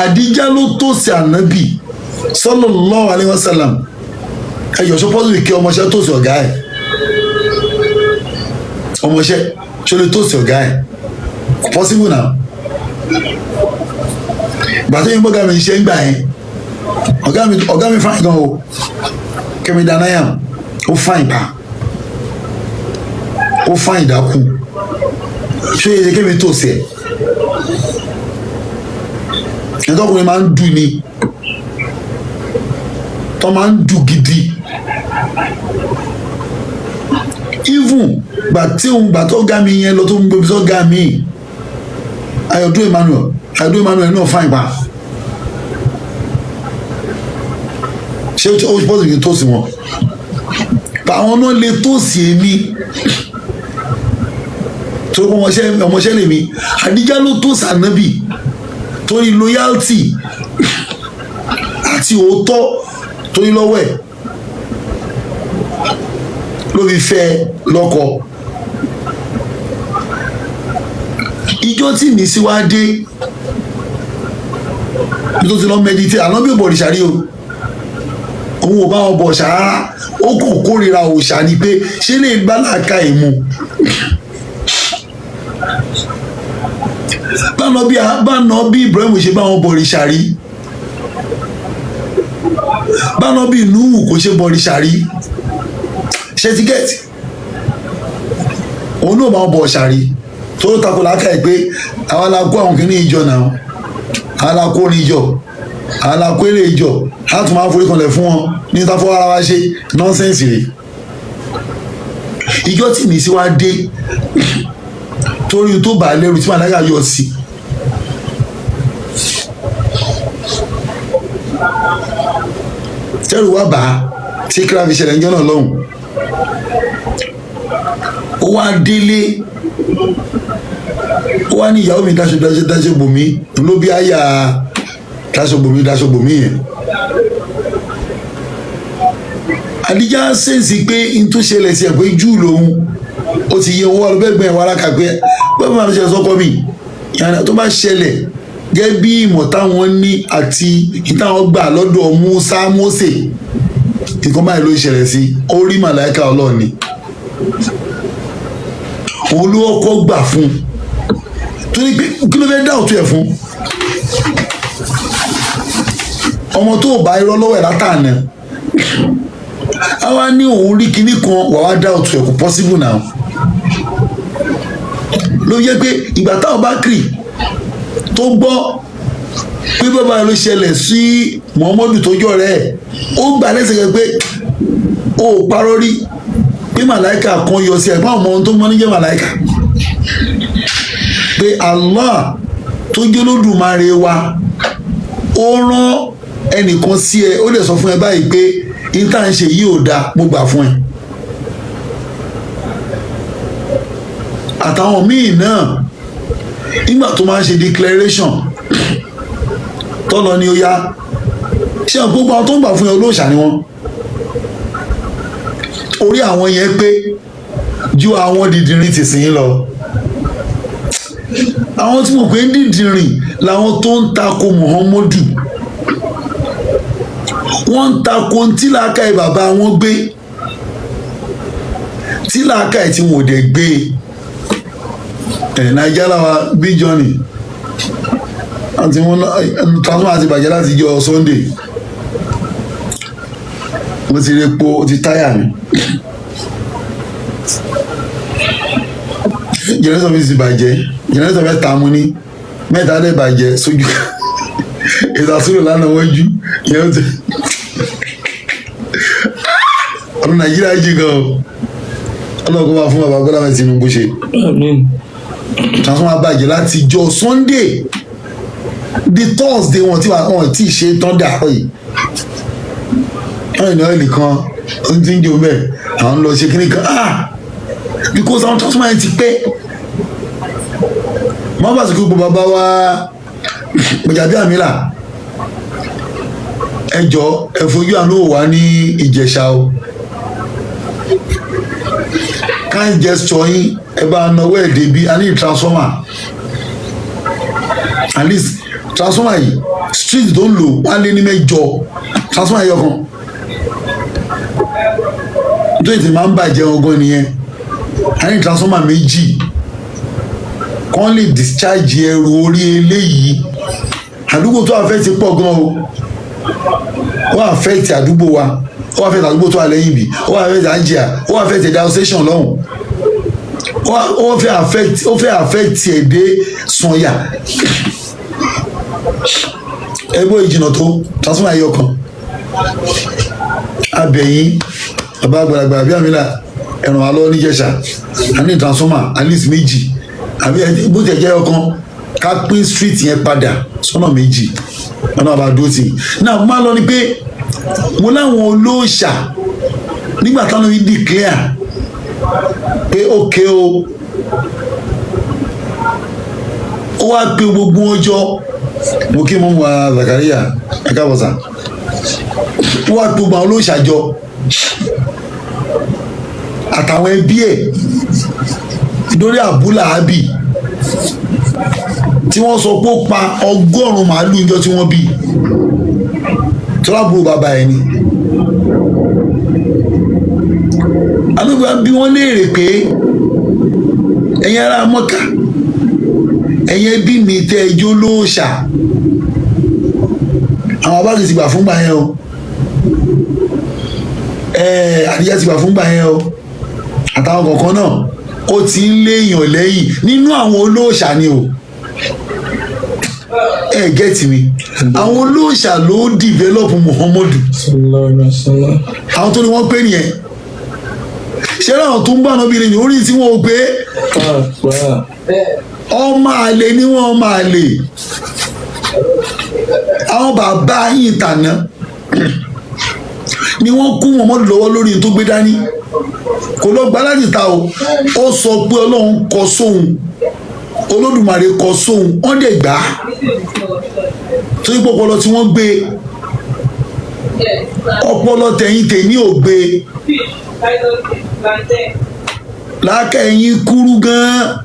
Àdíjà ló tòsí ànábì sallallahu alaihi wasallam, ẹ̀yọ̀ sọ́pọ́sì kí ọmọọṣẹ́ tòsí ọ̀gá ẹ̀, ọmọọṣẹ́ ṣó lè tòsí ọ̀gá ẹ̀ possible now. Gbàtọ́ yín bọ́gà mi ṣe ń gbà yẹn ọ̀gá mi fáìn gan o, Kẹ́mi Dánáyàm ó fáìn pa ó fáìn dákú, ṣé yẹ Kẹ́mi tòsí ẹ̀ ẹ̀tọ́kùnrin máa ń dùn ni tó máa ń dùn gidi. Even gbàtọ́ ọ̀gá mi yẹn lọ tó ń gbé ọ̀gá mi Ayọ̀dún Emmanuel náà fáìn pa, ṣé ó pọ̀ sí tòsí wọn àwọn náà lè tòsí èmi tó ọmọọṣẹ́ lèmi. Àdíjà ló tòsí ànábì torí loyalty àti òótọ́ torí lọ́wọ́ ẹ̀ ló fi fẹ́ lọ́kọ. Ìjọ tí mi sí wá dé bí tó ti lọ meditate àná bí ò bọ̀ òrìṣà rí o, òun ò bá wọn bọ̀ òrìṣà rárá, ó kàn kórìíra òrìṣà ni pé ṣé lè gbá làákà ìmú. Báná bí Ibrahim ṣe bá wọn bọ̀ òrìṣà rí, báná bí Nuhu kò ṣe bọ̀ òrìṣà rí, ṣe tíkẹ́ẹ̀tì òun náà bá wọn bọ̀ òrìṣà rí tó ló takò láàkà ẹ̀ pé àwọn alákó àwọn kìíní ìjọ náà, àwọn alákó orin ìjọ, àwọn alákó èrè ìjọ láti máa forí kanlẹ̀ fún wọn ní táfọ́ ara wa ṣe nọ́nsẹ̀nsì rẹ̀. Ìjọ tí mi sí wá dé torí tó bá lẹ́rù tí màláíkà yọ sí tẹ́rù wá bá tí kíra fi ṣẹlẹ̀ ńjọ́ náà lọ́hùn, ó wá délé ó wá ní ìyàwó mi dáṣọ bòmí ló bí àyà dáṣọ bòmí yẹn. Àdíjà sẹ́ǹsì pé n tó ṣẹlẹ̀ sí ẹ̀ pé jù lòun ó ti yẹ owó ọlọ́gbẹ́gbẹ́ wa lákà pé bẹ́ẹ̀ máa ń ṣe sọ́kọ́ mi ìyànà tó bá ṣẹlẹ̀ gẹ́gẹ́ bí ìmọ̀ táwọn ní àti ìtàwọn gbà lọ́dọ̀ Musa Mósè nǹkan báyìí ló ṣẹlẹ̀ sí, ó rí màláíkà Ọlọ́run ni òun ló kọ́ gbà fún torí pé kí ló fẹ́ dá òtún ẹ̀ fún ọmọ tó bá irọ́ lọ́wọ́ ẹ̀ látàánà àwa ní òun rí kinní kan wà wá dá òtún ẹ̀ kò possible now. Ló yẹ pé ìgbà táwọn bá kiri tó gbọ́ pé bàbá ló ṣẹlẹ̀ sí Muhammadu tó jọ rẹ̀ ó gbà lẹ́sẹ̀ pé ó parọ́ rí pé màláìka kan yọ sí ẹ̀gbọ́n ọmọ tó mọ́ níjẹ́ màláìka pé Allah tó jẹ́ Olódùmarè wa ó rán ẹnìkan sí ẹ ó lè sọ fún ẹ báyìí pé ìta ń ṣe yìí ò dáa mo gbà fún ẹ. Àtàwọn míì náà nígbà tó máa ń ṣe declaration tọ́lọ ni ó yá ṣé gbogbo àwọn tó ń gbà fún ẹ olóòṣà ni wọ́n orí àwọn yẹn pé ju àwọn dìdìrín ti sìn lọ àwọn tí mo pè ń dìdìrìn làwọn tó ń tako Muhammadu, wọ́n ń tako tí làákàyè bàbá wọn gbé, tí làákàyè tí wọn ò dẹ̀ gbé. Nàìjíríà làwa bí Johnny àti wọn transformer àti bàjẹ́ láti jọ Sunday, mo ti rí epo ti táyà mi, jẹnẹsọ mi ti bàjẹ́, jẹnẹsọ mẹ́ta mu ní mẹ́ta dẹ̀ bàjẹ́ sójú ìdásílò lánàá wọ́n jú ìyẹn tó ọdún Nàìjíríà jí gan o, ọlọ́kọ́ máa fún bàbá Bọ́lá Ahmed Tinubu ṣe. Transformer bàjẹ́ láti jọ Sunday di Thursday wọn tí ì ṣe tán dàpọ̀ yìí, wọ́n ní ọ̀ẹ́lì kan ó ti ń jò mẹ́ẹ̀ àwọn lọ ṣe kíní kan because àwọn transformer yẹn ti pẹ́. Wọ́n bá sọ̀kú gbogbo bàbá wa Gbajabiamila ẹjọ́ ẹ fojú àánú wà ní Ìjẹ̀ṣà o, kind gesture yín ẹ bá náwó ẹ̀ débi a ní transformer, at least transformer yìí street tó ń lò wọ́n á lé ní 8 transformer yìí ọkàn tó ètè máa ń bàjẹ́ ọgọ́ nìyẹn. A ní transformer 2 kán lè discharge ẹrù orí eléyìí. Àdúgbò tó affect pọ̀ gan o, ó affect àdúgbò wa, ó affect àdúgbò tó wà lẹ́yìn bí, ó affect Angia, ó affect Edo station lọ́hùn, ó fẹ́ affect ẹ̀dẹ́ Sànyà. Ẹgbẹ́ ìjìnà tó transformer yìí ọkàn abẹ̀yìn bàbá àgbàlagbà Gbajabiamila ẹ̀ràn wa lọ́wọ́ níjẹ̀ṣà, a ní transformer at least 2 àbí bó tẹ̀ jẹ́ ọkàn ká pín street yẹn padà sọ́nà 2 ọ̀nà àbádó tì. Náà mo máa lọ ni pé mo láwọn olóòṣà nígbà táwọn yìí declare pé ókè o, ó wá pé gbogbo ọjọ́ mo kí mo wà Zakaria ẹ̀ka bọ̀sà, ó wá pé gbogbo àwọn olóòṣà jọ àtàwọn ẹbí ẹ̀ lórí Abúlà Àbí tí wọ́n sọ pé ó pa 100 màálù ìjọ tí wọ́n bí tọ́lábùrò bàbá ẹ̀ ni. alóògbé bí wọ́n léèrè pé ẹ̀yin ará Mọ́kà, ẹ̀yin ẹbí mi tẹ́ ẹjọ́ lóòṣà, àwọn abáàgì ti gbà fún gbà yẹn o, àdíyá ti gbà fún gbà yẹn o, àtàwọn kọ̀ọ̀kan náà ó ti ń léèyàn lẹ́yìn nínú àwọn olóòṣà ni o. Gẹ́tì mi, àwọn olóòṣà ló develop Muhammadu, àwọn tó ní wọ́n pè nìyẹn. Ṣé láwọn tó ń bá ọ̀nà bíi ní orí tí wọ́n gbé ọmọ àlè ni wọ́n máa lè. Àwọn bàbá yìí tàná ni wọ́n kú Muhammadu lọ́wọ́ lórí tó gbé dání, kò lọ gbá láti ta o, ó sọ pé Ọlọ́run kọ sóhun, Olódùmarè kọ sóhun, wọ́n dẹ̀ gbà á torí pé ọpọlọ tí wọ́n gbé, ọpọlọ tẹ̀yìn tèmi ò gbé, láàkà ẹ̀yìn kúrú gan-an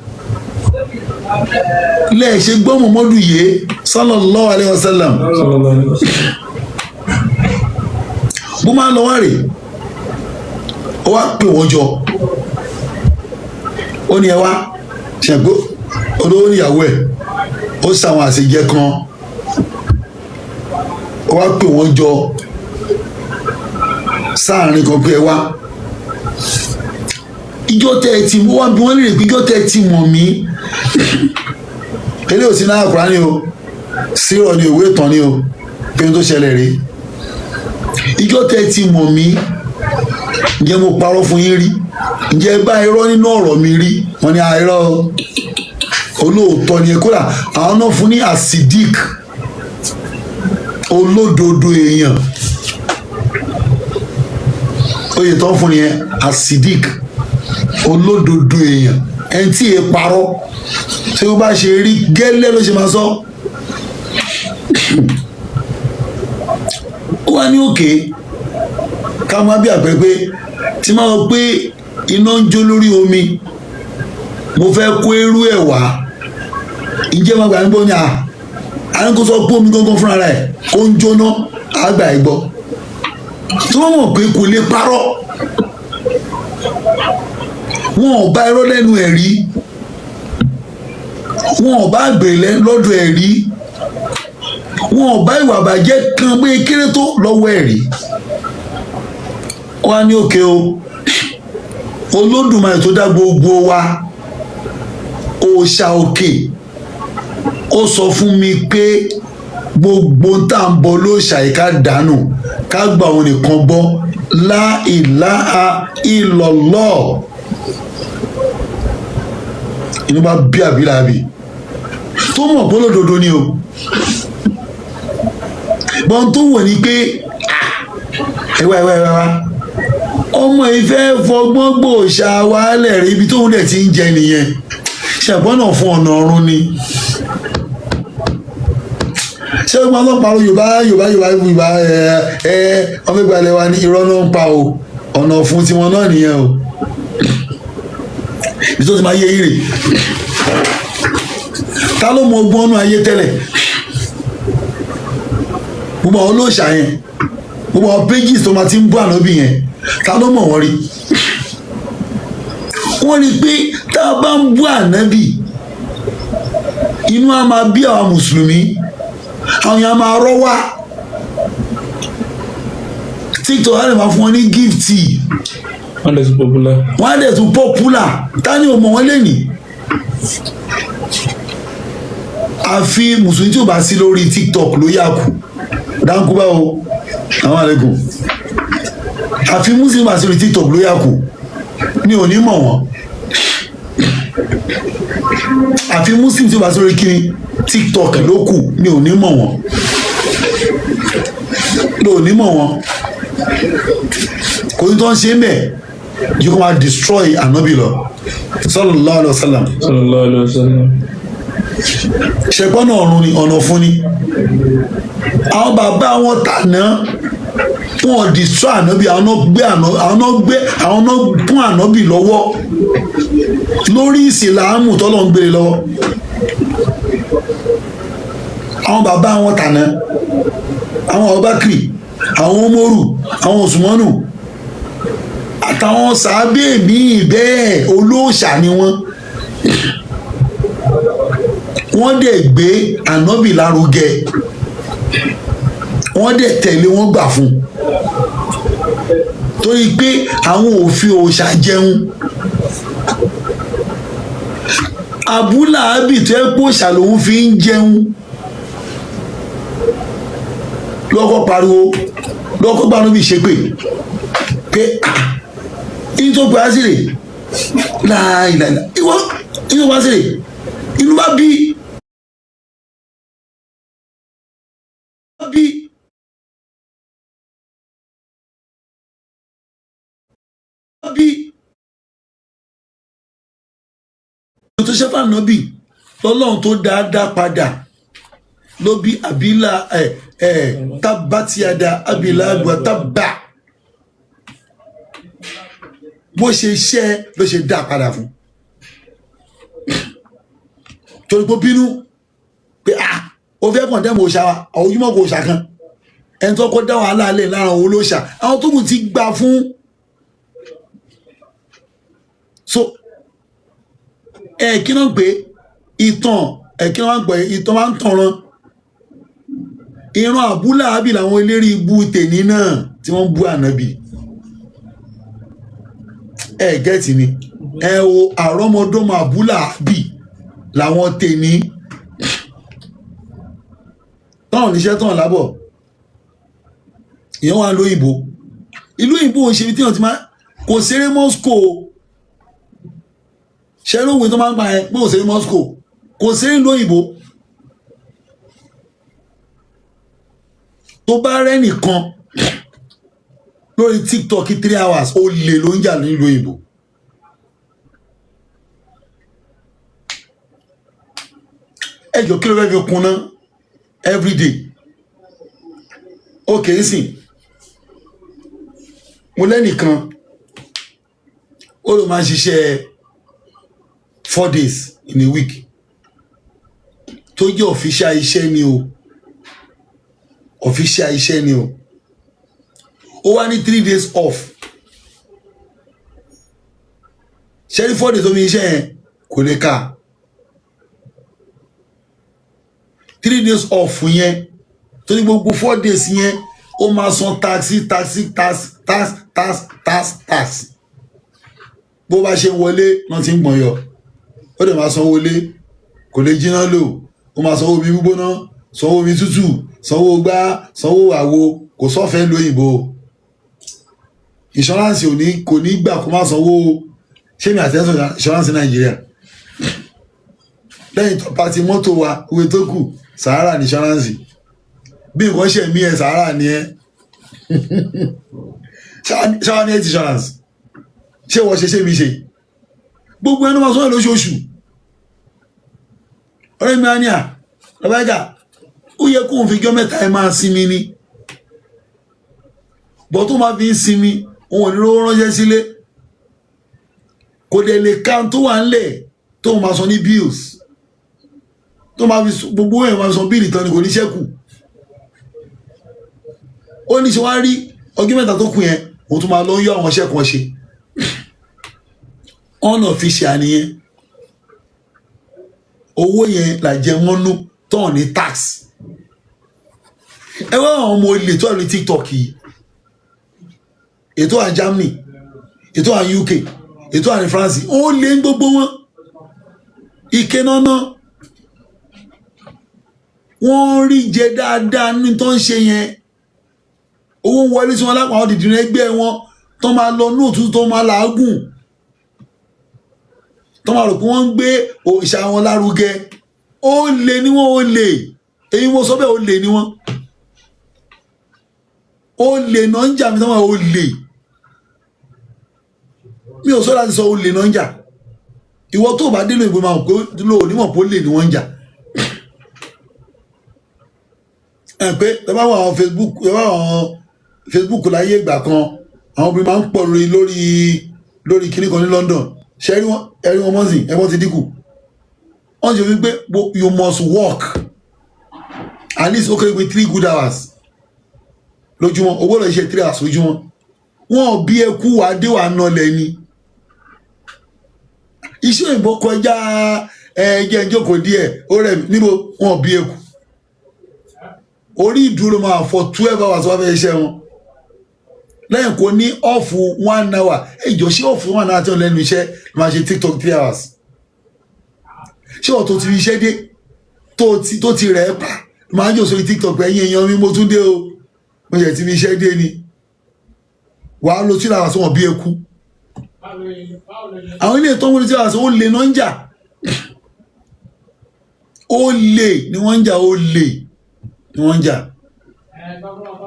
lẹ́ẹ̀ṣẹ̀ gbọ́ Muhammadu yé sallallahu alaihi wasallam. bó máa ń lọ wá rè ó wá pè wọ́n jọ, ó ní ẹ wá ṣàgbó olówó níyàwó ẹ̀, ó sàwọn àṣejẹ kan, ó wá pè wọ́n jọ sáàrin kan pé ẹ wá ìjọ tẹ́ ẹ ti mú wá bí wọ́n lè rè pé ìjọ tẹ́ ẹ ti mọ̀ mí eléyìí ò sí náà Kùránì o, sírọ̀ ni òwe ìtàn ni o, pé tó ṣẹlẹ̀ rí. Ìjọ tẹ́ ẹ ti mọ̀ mí, ǹjẹ́ mo parọ́ fún yín rí? Ǹjẹ́ ẹ bá irọ́ nínú ọ̀rọ̀ mi rí? Wọ́n ní irọ́ olóòótọ́ ni kódà àwọn náà fún ní asidik, olódodo èèyàn, oyè tó ń fún nìyẹn asidik, olódodo èèyàn, ẹni tí ì parọ́ tí ó bá ṣe rí gẹ́lẹ́ ló ṣe máa sọ. Ó wá ní òkè ká má bí àpẹẹrẹ pé tí máa wọ pé iná ń jó lórí omi, mo fẹ́ kó eérú ẹ̀ wá, ìjẹ́ máa gbà ń gbọ́ ní àwọn kò sọ pé omi gángan fúnra rẹ̀ kó ń jóná àgbà ẹ̀ gbọ́ tí wọ́n mọ̀ pé kò lè parọ́ wọn ò bá irọ́ lẹ́nu ẹ̀ rí wọn ò bá àgbèrè lọ́dọ̀ ẹ̀ rí wọn ò bá ìwà àbàjẹ́ kan pé kéré tó lọ́wọ́ ẹ̀ rí wọ́n á ní òkè o Olódùmarè tó dá gbogbo wa òòṣà òkè ó sọ fún mi pé gbogbo tá à ń bọ lóòṣà yìí ká dànù ká gbà òun nìkan bọ́ la ilaha illallah inú bá bí àbílàbí tó mọ̀ pé olódodo ni o bọ́n tó wò ní pé ẹwà ọmọ ìfẹ́ fọgbọ́n gbòòṣà wàhálẹ̀ rí ibi tóun dẹ̀ ti ń jẹ nìyẹn ṣàgbọ́nà fún ọ̀nà ọ̀run ni ṣé ó máa ń parọ́ Yorùbá ọmọ ìgbàlẹ̀ wa ní irọ́ náà ń pa o ọ̀nà fún tiwọn náà nìyẹn o ibi tó ti máa yé ire ta ló mọ ọgbọ́n ọ̀nà ayé tẹ́lẹ̀ gbogbo àwọn olóòṣà yẹn gbogbo àwọn pages tó máa ti ń bú ànábì yẹn ta ló mọ̀ wọ́n rí wọ́n rí pé tá a bá ń bú ànábì inú á máa bí àwọn mùsùlùmí àwọn yẹn á máa rọ́ wá TikTok á lè máa fún wọn ní gíftì wọ́n á dẹ̀ tún popular ta ni ò mọ̀ wọ́n lẹ́nìí àfi mùsùlùmí tí ò bá sí lórí TikTok ló yà kù dáńkú báwo àwọn àlekùn àfi mùsùlùmí bá sí lórí TikTok ló yà kù mi ò ní mọ̀ wọ́n àfi muslim tí ó bá sórí kiri TikTok ló kù mi ò ní mọ̀ wọ́n kò ní tó ń ṣe ń bẹ̀ yìí kò máa destroy ànábì lọ sallallahu alaihi wasallam ṣẹ̀gbọ́n náà ọ̀run ni ọ̀nà fún ni àwọn bàbá wọn tàná wọn destroy ànábì àwọn náà kún ànábì lọ́wọ́ lórí ìsìláàmù tọ́lọ̀ ń gbére lọ́wọ́ àwọn bàbá wọn tàná àwọn Abubakar àwọn Umaru àwọn Usmanu àtàwọn sàábé míì bẹ́ẹ̀ olóòṣà ni wọ́n dẹ̀ gbé ànábì lárugẹ wọ́n dẹ̀ tẹ̀lé wọ́n gbà fún torí pé àwọn òfin òòṣà jẹun Abúláhábì tó ẹ́ pòṣà lòun fi ń jẹun lọ́kọ́ pariwo lọ́kọ́ gbà níbi ìṣépè pé inú tó pè á sí rè láìláìlá ìwọ inú bá sí rè inú bá bí tó ṣe fún ànábì lọ́lọ́run tó dáadáa padà ló bí àbílà tábàtìyàdà àbílà àgbà tábà bó ṣe ṣẹ́ ló ṣe dá padà fún torí pé bínú pé ó fẹ́ kàn dẹ́mọ̀ òòṣà wa àwọn ojúmọ̀ kò òòṣà kan ẹni tó kọ́ dá wàhálà lẹ̀ lára òun olóòṣà àwọn tó kù ti gbà fún so kí ló ń pè ìtàn kí ló ń pè ìtàn máa ń tànran ìran Abúláhábì làwọn eléré ibú tèní náà tí wọ́n bú ànábì gẹ́ẹ̀tì ni o àrọ́mọdọ́mọ Abúláhábì làwọn tèní táwọn oníṣẹ́ tán lábọ̀ ìyẹn wà lóyìnbó ìlú òyìnbó òṣèré tí wọ́n ti máa kò ṣeré Moscow ṣẹ́rọ̀wé tó máa ń pa ẹ pé kò ṣeré Moscow kò ṣeré lóyìnbó tó bá rẹ́ nìkan lórí TikTok 3 hours ó lè ló ń jà nílùú òyìnbó ẹjọ́ kí ló fẹ́ fi kún náà everyday ok nsìn mo lẹ́nìkan ó ló máa ń ṣiṣẹ́ 4 days in a week tó jẹ́ official iṣẹ́ ni o official iṣẹ́ ni o ó wá ní 3 days off ṣẹ́rí 4 days omi iṣẹ́ yẹn kò lè kà 3 days off yẹn tó ní gbogbo 4 days yẹn ó máa san tax bó bá ṣe wọlé náà ti ń gbọ̀n yọ ó dẹ̀ máa san wọlé kò lè jiná lò ó máa sanwó omi gbígbóná sanwó omi tútù sanwó gbá sanwó àwo kò sọ́fẹ̀ẹ́ lóyìnbó insurance kò ní gbà kó má sanwó ṣé mi àti ẹ̀sùn insurance Nàìjíríà lẹ́yìn tó pàtí mọ́tò wa owó tó kù Sahara ní insurance bí nǹkan ṣe mí ẹ̀ Sahara ní ẹ́ ṣáwá ní health insurance ṣé wọ́n ṣe mi ṣe gbogbo ẹnu máa sọ́yìn lóṣooṣù ọ̀rẹ́ mi á ní lọ́bàgà ó yẹ kóun fi jọ́ mẹ́ta ẹ máa sinmi ni bọ́ tó máa fi ń sinmi òun ò ní lówó ránṣẹ́ sílé kò dẹ̀ lè ká tó wà ńlẹ̀ tó máa san ní bills tó máa fi gbogbo ẹ̀ máa san bíìlì tán ni kò ní ṣẹ́kù ó ní ṣe wá rí ọjọ́ mẹ́ta tó kù yẹn òun tó máa lọ yọ àwọn iṣẹ́ kan ṣe unofficial nìyẹn owó yẹn làjẹ mọ́nú tán ní tax ẹ wá àwọn ọmọ ilé tó wà ní TikTok yìí ètò à Germany ètò à UK ètò à ní France ó lé gbogbo wọn ike náná wọ́n rí jẹ dáadáa ní tó ń ṣe yẹn owó wọlé sí wọn lápá àwọn dìdìrín ẹgbẹ́ wọn tó máa lọ ní òtútù tó máa làágùn tó máa rò pé wọ́n ń gbé òòṣà wọn lárugẹ ó lè ní wọ́n ó lè èyí wọ́n sọ bẹ́ẹ̀ ó lè ní wọ́n ó lè náà ń jà mí sọ́wọ́n ó lè mi ò sọ láti sọ ó lè náà ń jà ìwọ tó bá délé ìgbé máa pé lò onímọ̀ pé ó lè ní wọ́n ń jà ẹ̀ pé ẹ bá wọ àwọn Facebook láyé ìgbà kan àwọn obìnrin máa ń pọ̀ lórí kíní kan ní London ṣe ẹ̀rí wọn mọ́sìn ẹ̀wọ́n ti dínkù wọ́n ṣe wípé you must work at least ó kéré pé 3 good hours lójúmọ́ owó lọ ṣe 3 hours lójúmọ́ wọn bí ẹkú wà dé wà nọlẹ̀ ni iṣẹ́ òyìnbó kọjá ẹ̀jẹ̀ ìjókòó díẹ̀ ó rẹ̀ níbo wọn bí ẹkú orí ìdúró máa fọ 12 hours wọ́n fẹ́ iṣẹ́ wọn lẹ́yìn kò ní ọ̀fù 1 hour ìjọ ṣé ọ̀fù 1 hour tí wọ́n lẹ́nu iṣẹ́ máa ṣe TikTok 3 hours ṣé ọ̀ tó ti fi iṣẹ́ dé tó ti rẹ̀ pa máa jò sórí TikTok ẹ̀yìn èèyàn mi mo tún dé o mo ṣe ti fi iṣẹ́ dé ni wàá lo 3 hours wọn bí eku àwọn ilé ìtọ́wò ní 3 hours ó lè náà ń jà ó lè ni wọ́n ń jà ó lè ni wọ́n ń jà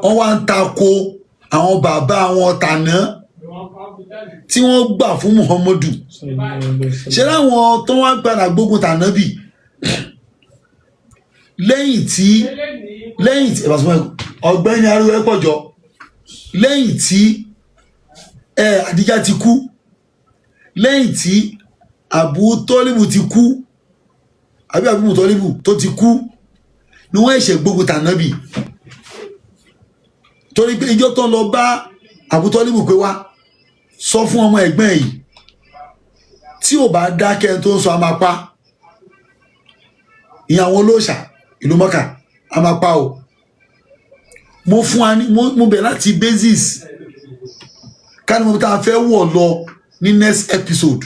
wọ́n wá ń tako àwọn bàbá àwọn tàná tí wọ́n gbà fún Muhammadu ṣe láwọn tó wá gbàdà gbógun tànábì lẹ́yìn tí ọ̀gbẹ́ni ariwo ẹ pọ̀jọ lẹ́yìn tí Àdíjà ti kú lẹ́yìn tí Abu Tọ́líbù ti kú àbí Abu Tọ́líbù tó ti kú ni wọ́n ẹ̀ṣẹ̀ gbógun tànábì torí pé ìjọ tó lọ bá Abu Tọ́líbù pé wá sọ fún ọmọ ẹ̀gbọ́n yìí tí ò bá dákẹ́ tó ń sọ a máa pa ìyàwó olóòṣà ìlú Mọ́kà a máa pa o mo fún wa ní mo bẹ̀ láti basis ká ní mo tá a fẹ́ wọ̀ lọ ní next episode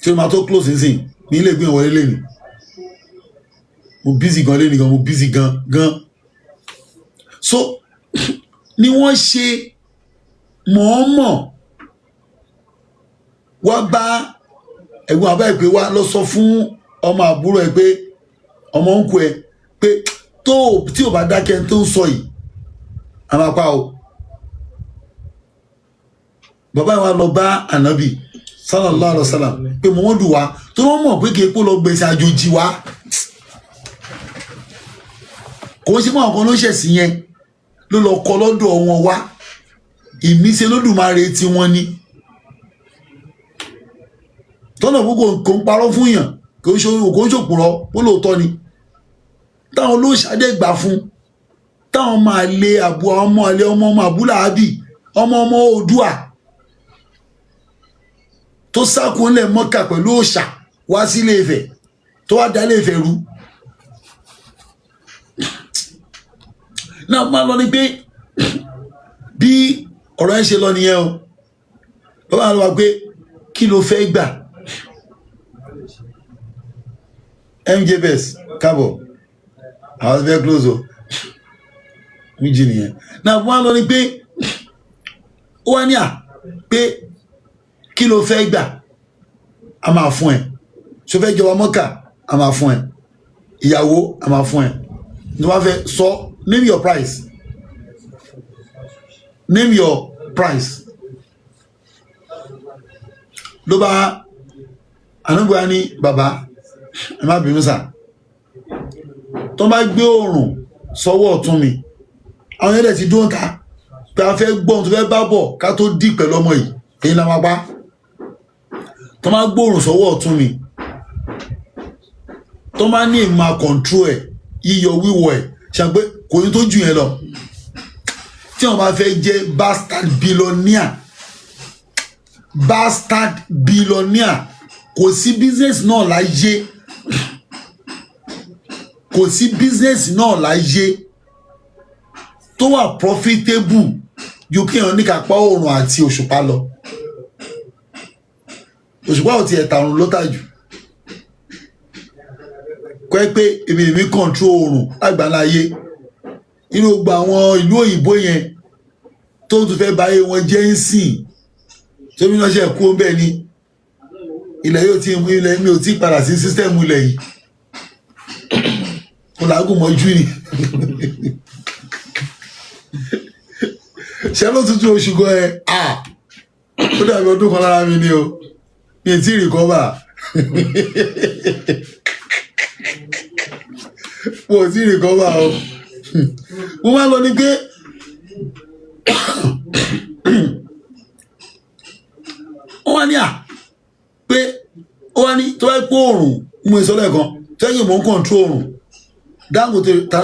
tí o máa tó close nísìn ní ilé ìgbìyànjú wọlé lẹ́nu mo busy gan lẹ́nu gan mo busy gan so ni wọ́n ṣe mọ̀ọ́mọ̀ wá bá ẹ̀gbọ́n àbá ìpè wá lọ sọ fún ọmọ àbúrò ẹ pé ọmọ ń kú ẹ pé tí ò bá dákẹ́ tó ń sọ yìí a máa pa o bàbá wa lọ bá ànábì sallallahu alaihi wasallam pé Muhammadu wa tó wọ́n mọ̀ pé kí epo lọ gbèsè àjòjì wa kò ń ṣe mọ́ ọ̀kan ló ṣẹ̀sì yẹn ló lọ kọ lọ́dọ̀ wọn wá ìmísí Olódùmarè tí wọ́n ní tọ́nà gbogbo kò ń parọ́ fún yàn kò ń ṣòpùrọ̀ ó lóòótọ́ ni táwọn olóòṣàdé gbà fún táwọn máa lé àbú ọmọ àlẹ ọmọ àbúlà ábì ọmọ Oòduà tó sákúnlẹ̀ Mọ́kà pẹ̀lú òòṣà wá sí Ilé Ifẹ̀ tó wá dá Ilé Ifẹ̀ rú. náà máa lọ ní pé bí ọ̀rọ̀ ẹ̀ ṣe lọ nìyẹn o ó máa lọ wá pé kí ló fẹ́ gbà MJBS kábọ̀ àwọn fẹ́ close o méjì nìyẹn náà wọ́n á lọ ní pé ó wá ní pé kí ló fẹ́ gbà a máa fún ẹ ṣó fẹ́ jọba Mọ́kà a máa fún ẹ ìyàwó a máa fún ẹ ní wọ́n fẹ́ sọ name your price name your price ló bá anábìá ní bàbá ẹ má bínú sà tó bá gbé oòrùn sọ́wọ́ ọ̀tún mi àwọn ẹ̀dẹ̀ ti dún ta pé a fẹ́ gbọ́n tó fẹ́ bá bọ̀ ká tó dì pẹ̀lú ọmọ yìí èyí la máa pa tó bá gbóòrùn sọ́wọ́ ọ̀tún mi tó bá ní ìmọ̀ control ẹ̀ yíyọ wíwọ̀ ẹ̀ ṣàgbé kò ní tó jù yẹn lọ tí wọ́n bá fẹ́ jẹ́ bastard billionaire kò sí business náà láyé kò sí business náà láyé tó wà profitable ju kí èèyàn ní kápá oòrùn àti òṣùpá lọ òṣùpá ò tiẹ̀ tàrùn ló tà jù kọ́ ẹ pé èmi control oòrùn lágbàláyé nínú gbogbo àwọn ìlú òyìnbó yẹn tó tún fẹ́ báyé wọn jẹ́ ń sìn tóbi náà ṣe kú bẹ́ẹ̀ ni ilẹ̀ mi ò tí padà sí sísítẹ́ẹ̀mù ilẹ̀ yìí kò lágùn mọ́jú ni ṣe ló tútù oṣù gan ẹ ó dàbí ọdún kan lára mi ni o mi ì tí ì rìkọ́bà mo ò tí ì rìkọ́bà o mo máa lọ ní pé ó wá ní pé ó wá ní tó bá pé oòrùn mú èso lẹ́ẹ̀kan tẹ́yìn mò ń kọ̀ǹtró oòrùn Dangote ta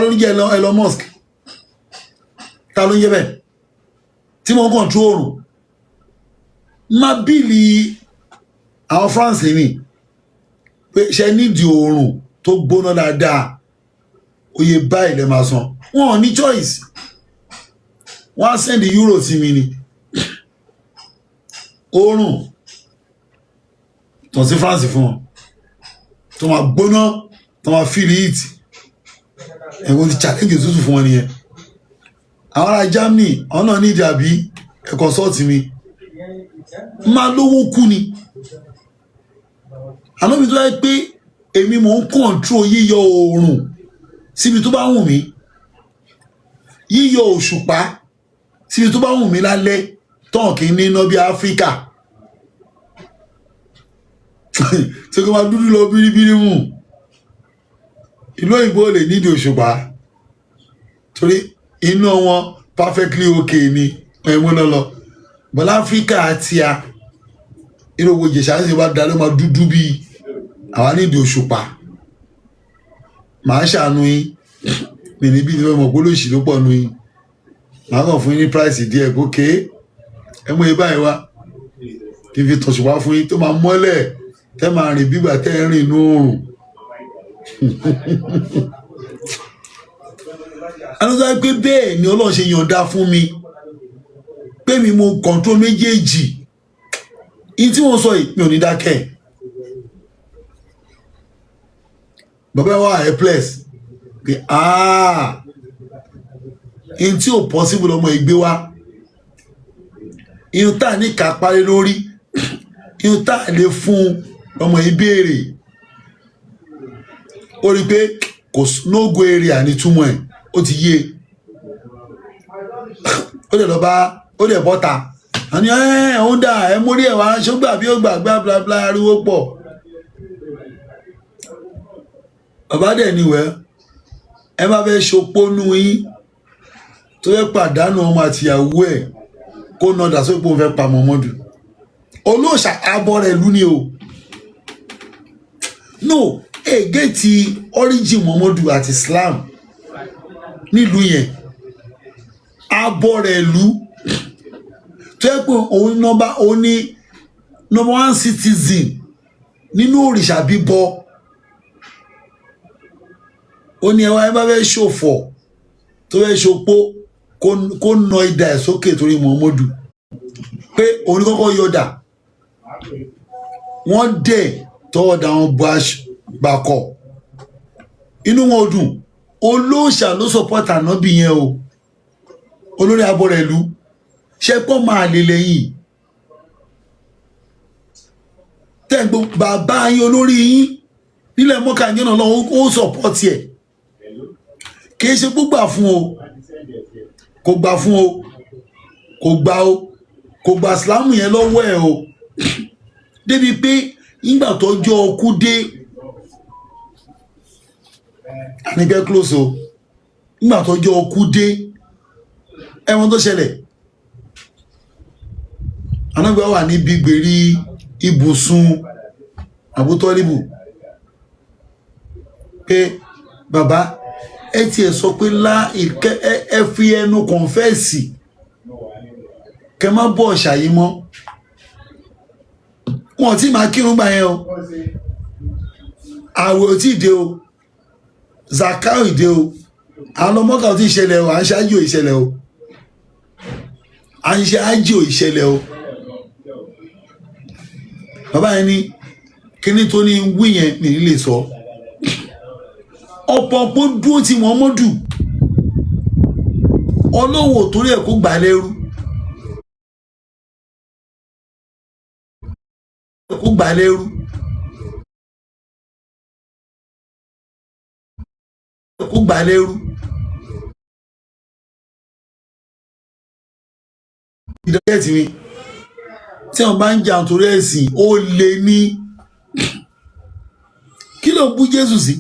ló ń jẹ́ Elon Musk ta ló ń jẹ́ bẹ́ẹ̀ tí mò ń kọ̀ǹtró oòrùn má bíìlì àwọn France ni pé ṣe nídìí oòrùn tó gbóná dáadáa oye báyìí lè máa san wọn ò ní choice wọn á send euro sí mi ni oòrùn tó sí France fún wọn tó máa gbóná tó máa feel it ẹ̀wọ̀n ti challenge òtútù fún wọn nìyẹn àwọn ará Germany àwọn náà ní ìdí àbí ẹ consult mi máa lówó kú ni àná mi tó yẹ pé èmi mò ń control yíyọ oòrùn síbi tó bá wù mí yíyọ òṣùpá síbi tó bá wù mí lálẹ́ tán kì í níná bí Áfíríkà tí kò máa dúdú lọ bíríbírí mù ìlú òyìnbó lè nídìí òṣùpá torí iná wọn perfectly okay ni ẹ̀mú náà lọ bọ́lá Áfíríkà àti inú owó ìjẹ̀ṣà ṣe wá dá ló máa dúdú bíi àwa nídìí òṣùpá màá ṣàánú yín mi níbi tí wọ́n mọ̀ pé olóṣì ló pọ̀ nù yín màá kàn fún yín ní price díẹ̀ gòkè ẹ mú ibà yìí wá kí n fi tọ̀ṣùpá fún yín tó máa mọ́lẹ̀ tẹ́ máa rìn bígbà tẹ́ ń rìn inú oòrùn. alóòtú pé bẹ́ẹ̀ ni Ọlọ́run ṣe yọ̀ǹda fún mi pé mi mo control méjèèjì yìí tí wọ́n sọ yìí mi ò ní dákẹ́ bàbá wa helpless pé in tí ò possible ọmọ ìgbé wa in tá ní kápálẹ́ lórí in tá lè fún ọmọ ìbéèrè ó rí pé kò no go area ní túmọ̀ ẹ̀ ó ti yé ó lè lọ bá ó lè bọ́ta àní ó dà ẹ mórí ẹ̀ wá ṣógbà bí ó gbà bla bla ariwo pọ̀ bàbá dẹ̀ ni wẹ́ ẹ bá fẹ́ ṣopónú yín tó fẹ́ pàdánù ọmọ àtìyàwó ẹ̀ kó nọdà sórí pé òun fẹ́ pa Muhammadu olóòṣà abọ́ rẹ̀ lú ni o no gẹ́ẹ̀tì origin Muhammadu àti Islam nílùú yẹn abọ́rẹ̀lú tó yẹ pé òun ní number one citizen nínú òrìṣà bíbọ ó ní ẹwà ẹ bá fẹ́ ṣòfò tó fẹ́ ṣopó kó nà idà ẹ̀ sókè torí Muhammadu pé òun kọ́kọ́ yọ̀dà wọ́n dẹ̀ tọ́wọ́dà wọn gbàkọ̀ inú wọn dùn olóòṣà ló sọpọ́tà nábì yẹn o olórí abọ́rẹ̀lú ṣẹ́pọ̀ máa lè lẹ́yìn tẹ́gbọ́n bàbá yín olórí yín nílẹ̀ mọ́kà yín náà lọ́wọ́ ó sọpọ́tì ẹ̀ kìí ṣe gbogbo fún o kò gbà fún o kò gbà sílámù yẹn lọ́wọ́ ẹ̀ o débi pé nígbà tọ́jọ́ ọkú dé àníkẹ́ close o nígbà tọ́jọ́ ọkú dé ẹ̀wọ̀n tó ṣẹlẹ̀ anágbà wà níbi gbèrí ibùsùn àbútọ́líbù pé bàbá ẹ tiẹ̀ sọ pé ẹ fi ẹnu kọ̀ǹfẹ́ẹ̀sì kẹ má bọ̀ ṣàyí mọ́ wọn tí máa kírun gbà yẹn o àwẹ̀ ò tí ì dé o zaka ò dé o àwọn ọmọkà ò tí ì ṣẹlẹ̀ o à ń ṣe ájì ò ìṣẹlẹ̀ o à ń ṣe ájì ò ìṣẹlẹ̀ o bàbá yẹn ní kíní tó ní wí yẹn mi lè sọ ọ̀pọ̀pọ̀ dúró ti Muhammadu ọlọ́wọ́ torí ẹ̀ kó gbà lẹ́rú kó gbà lẹ́rú kó gbà lẹ́rú ìdọ́kẹ́tì mi tí wọ́n bá ń jà torí ẹ̀sìn ó lè ní kí ló bú Jésù sí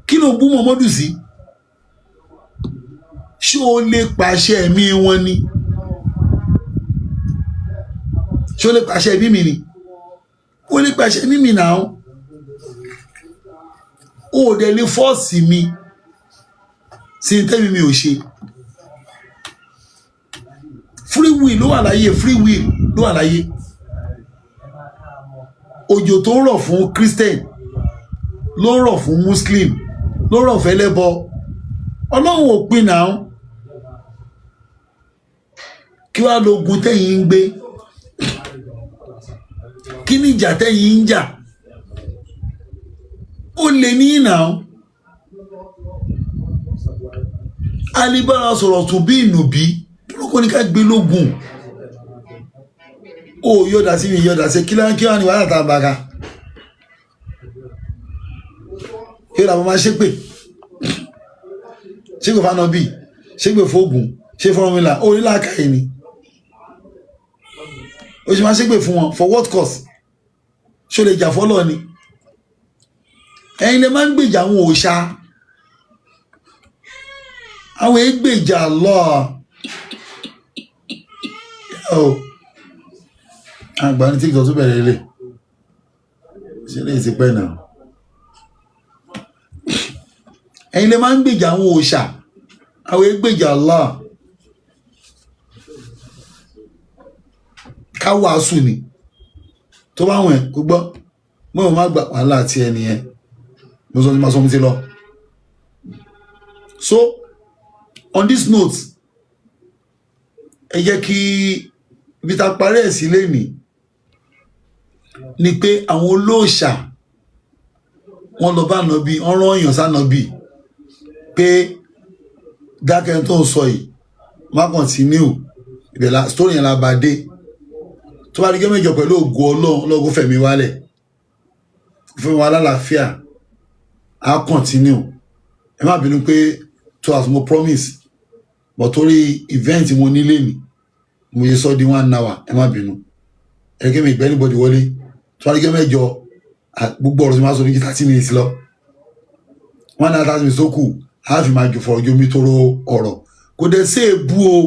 kí ló bú Muhammadu sí ṣé ó lè pàṣẹ ẹ̀mí wọn ni ṣé ó lè pàṣẹ ẹ̀mí mi ni ó lè pàṣẹ ẹ̀mí mi náà ó dẹ̀ lè fọ́ọ̀sì mi sí tẹ́mi mi ò ṣe free will ló wà láyé free will ló wà láyé òjò tó rọ̀ fún Christian ló rọ̀ fún Muslim ló rọ̀ fẹ́lẹ́bọ Ọlọ́run ò pin náà kí wàá lógun tẹ́yìn ń gbé kí ni ìjà tẹ́yìn ń jà ó lè ní náà alibára sọ̀rọ̀ tó bí ìnùbí lóko ní ká gbé lógun ó yọ̀dà sí mi yọ̀dà sí kí wàá ní wàhálà tá a bá ka yóò dàbọ̀ máa ṣépè fáná bíi ṣépè fóògùn ṣé fọ́nrọ́mìlà ó nílà káyé ni ó ṣe máa ṣépè fún wọn for what cause ṣó lè jà fọ́lọ́ ni ẹ̀yin lè máa ń gbèjà àwọn òòṣà àwọn ègbèjà lọ àgbà ní TikTok tó bẹ̀rẹ̀ ilé ṣe lè ti pẹ́ náà ẹ̀yin lè máa ń gbèjà àwọn òòṣà àwọn ègbèjà lọ ká wàásù ni tó bá wọn kó gbọ́ mọ́ wọn má gbà wàhálà àti ẹni yẹn mo sọ ní ma sọ mi ti lọ. So on this note ẹ jẹ́ kí ibi tá a parí ẹ̀ sí lẹ́nìí ni pé àwọn olóòṣà wọn lọ bá nàbí wọn rán èèyàn sánàbí pé dákẹ́ tó ń sọ yìí má continue ìbẹ̀là story yẹn la bá dé tó bá rí gẹ́gẹ́ mẹ́jọ pẹ̀lú ògo ọlọ́run fẹ̀mí wálẹ̀ fún wa lálàáfíà á continue ẹ má bínú pé to as mo promise but torí event mo nílé mi mo yẹ sọ di 1 hour ẹ má bínú ẹ kí mi ìgbẹ́ anybody wọlé tó bá rí gẹ́gẹ́ mẹ́jọ gbogbo ọ̀rọ̀ tí máa sọ ní 30 minutes lọ 1 hour 30 minutes tó kù á fi máa jù fọ̀rọ̀ ojú mi tó ro ọ̀rọ̀ kò dẹ̀ sí èbú o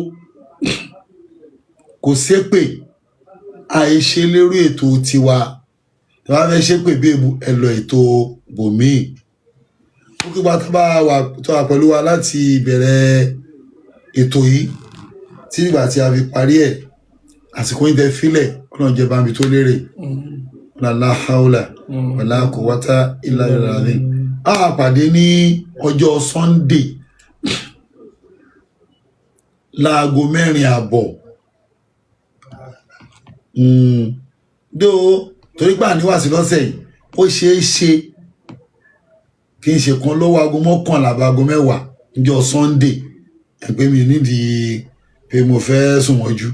kò sí èpè àìṣe lérí ètò tiwa tí wọ́n fẹ́ ṣépè bí èbú ẹ lọ ètò bòmíì ó kí pátá bá wà tó wà pẹ̀lú wa láti ìbẹ̀rẹ̀ ètò yìí tí ìgbà tí a fi parí ẹ̀ àsìkò yìí tẹ fílẹ̀ ọ̀nà ìjẹba mi tó lérè la haula wala quwwata illa billah. A pàdé ní ọjọ́ Sunday láago 4:30 dó torí pé àníwàsí lọ́sẹ̀ yìí ó ṣeé ṣe kí n ṣe kan lọ́wọ́ aago 11 àbáago 10 níjọ́ Sunday ẹgbẹ́ mi nídìí pé mo fẹ́ sùn wọ́jú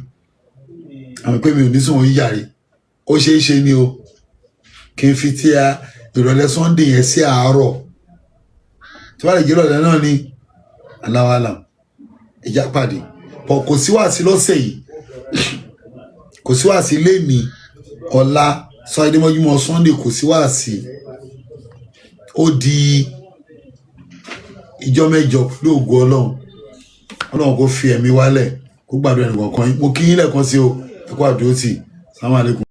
àmì pé mi ò ní sùn wọ́n yíyàrí ó ṣeé ṣe ni o kí n fi tí a ìrọ̀lẹ́ Sunday yẹn sí àárọ̀ tí wàá lè jẹ́ ìrọ̀lẹ́ náà ní aláwàlà ìjà pàdé pọ̀ kò sí wàásí lọ́sẹ̀ yìí kò sí wàásí lẹ́ni ọ̀la sọ ẹdínmọ́júmọ́ Sunday kò sí wàásí ó di ìjọ mẹ́jọ lóògùn Ọlọ́run kò fi ẹ̀mí wálẹ̀ kó gbàdúrà ẹnì kọ̀ọ̀kan yín mo kí yín lẹ́ẹ̀kan sí o ẹ kú àdúró tì sáwọn àlékún.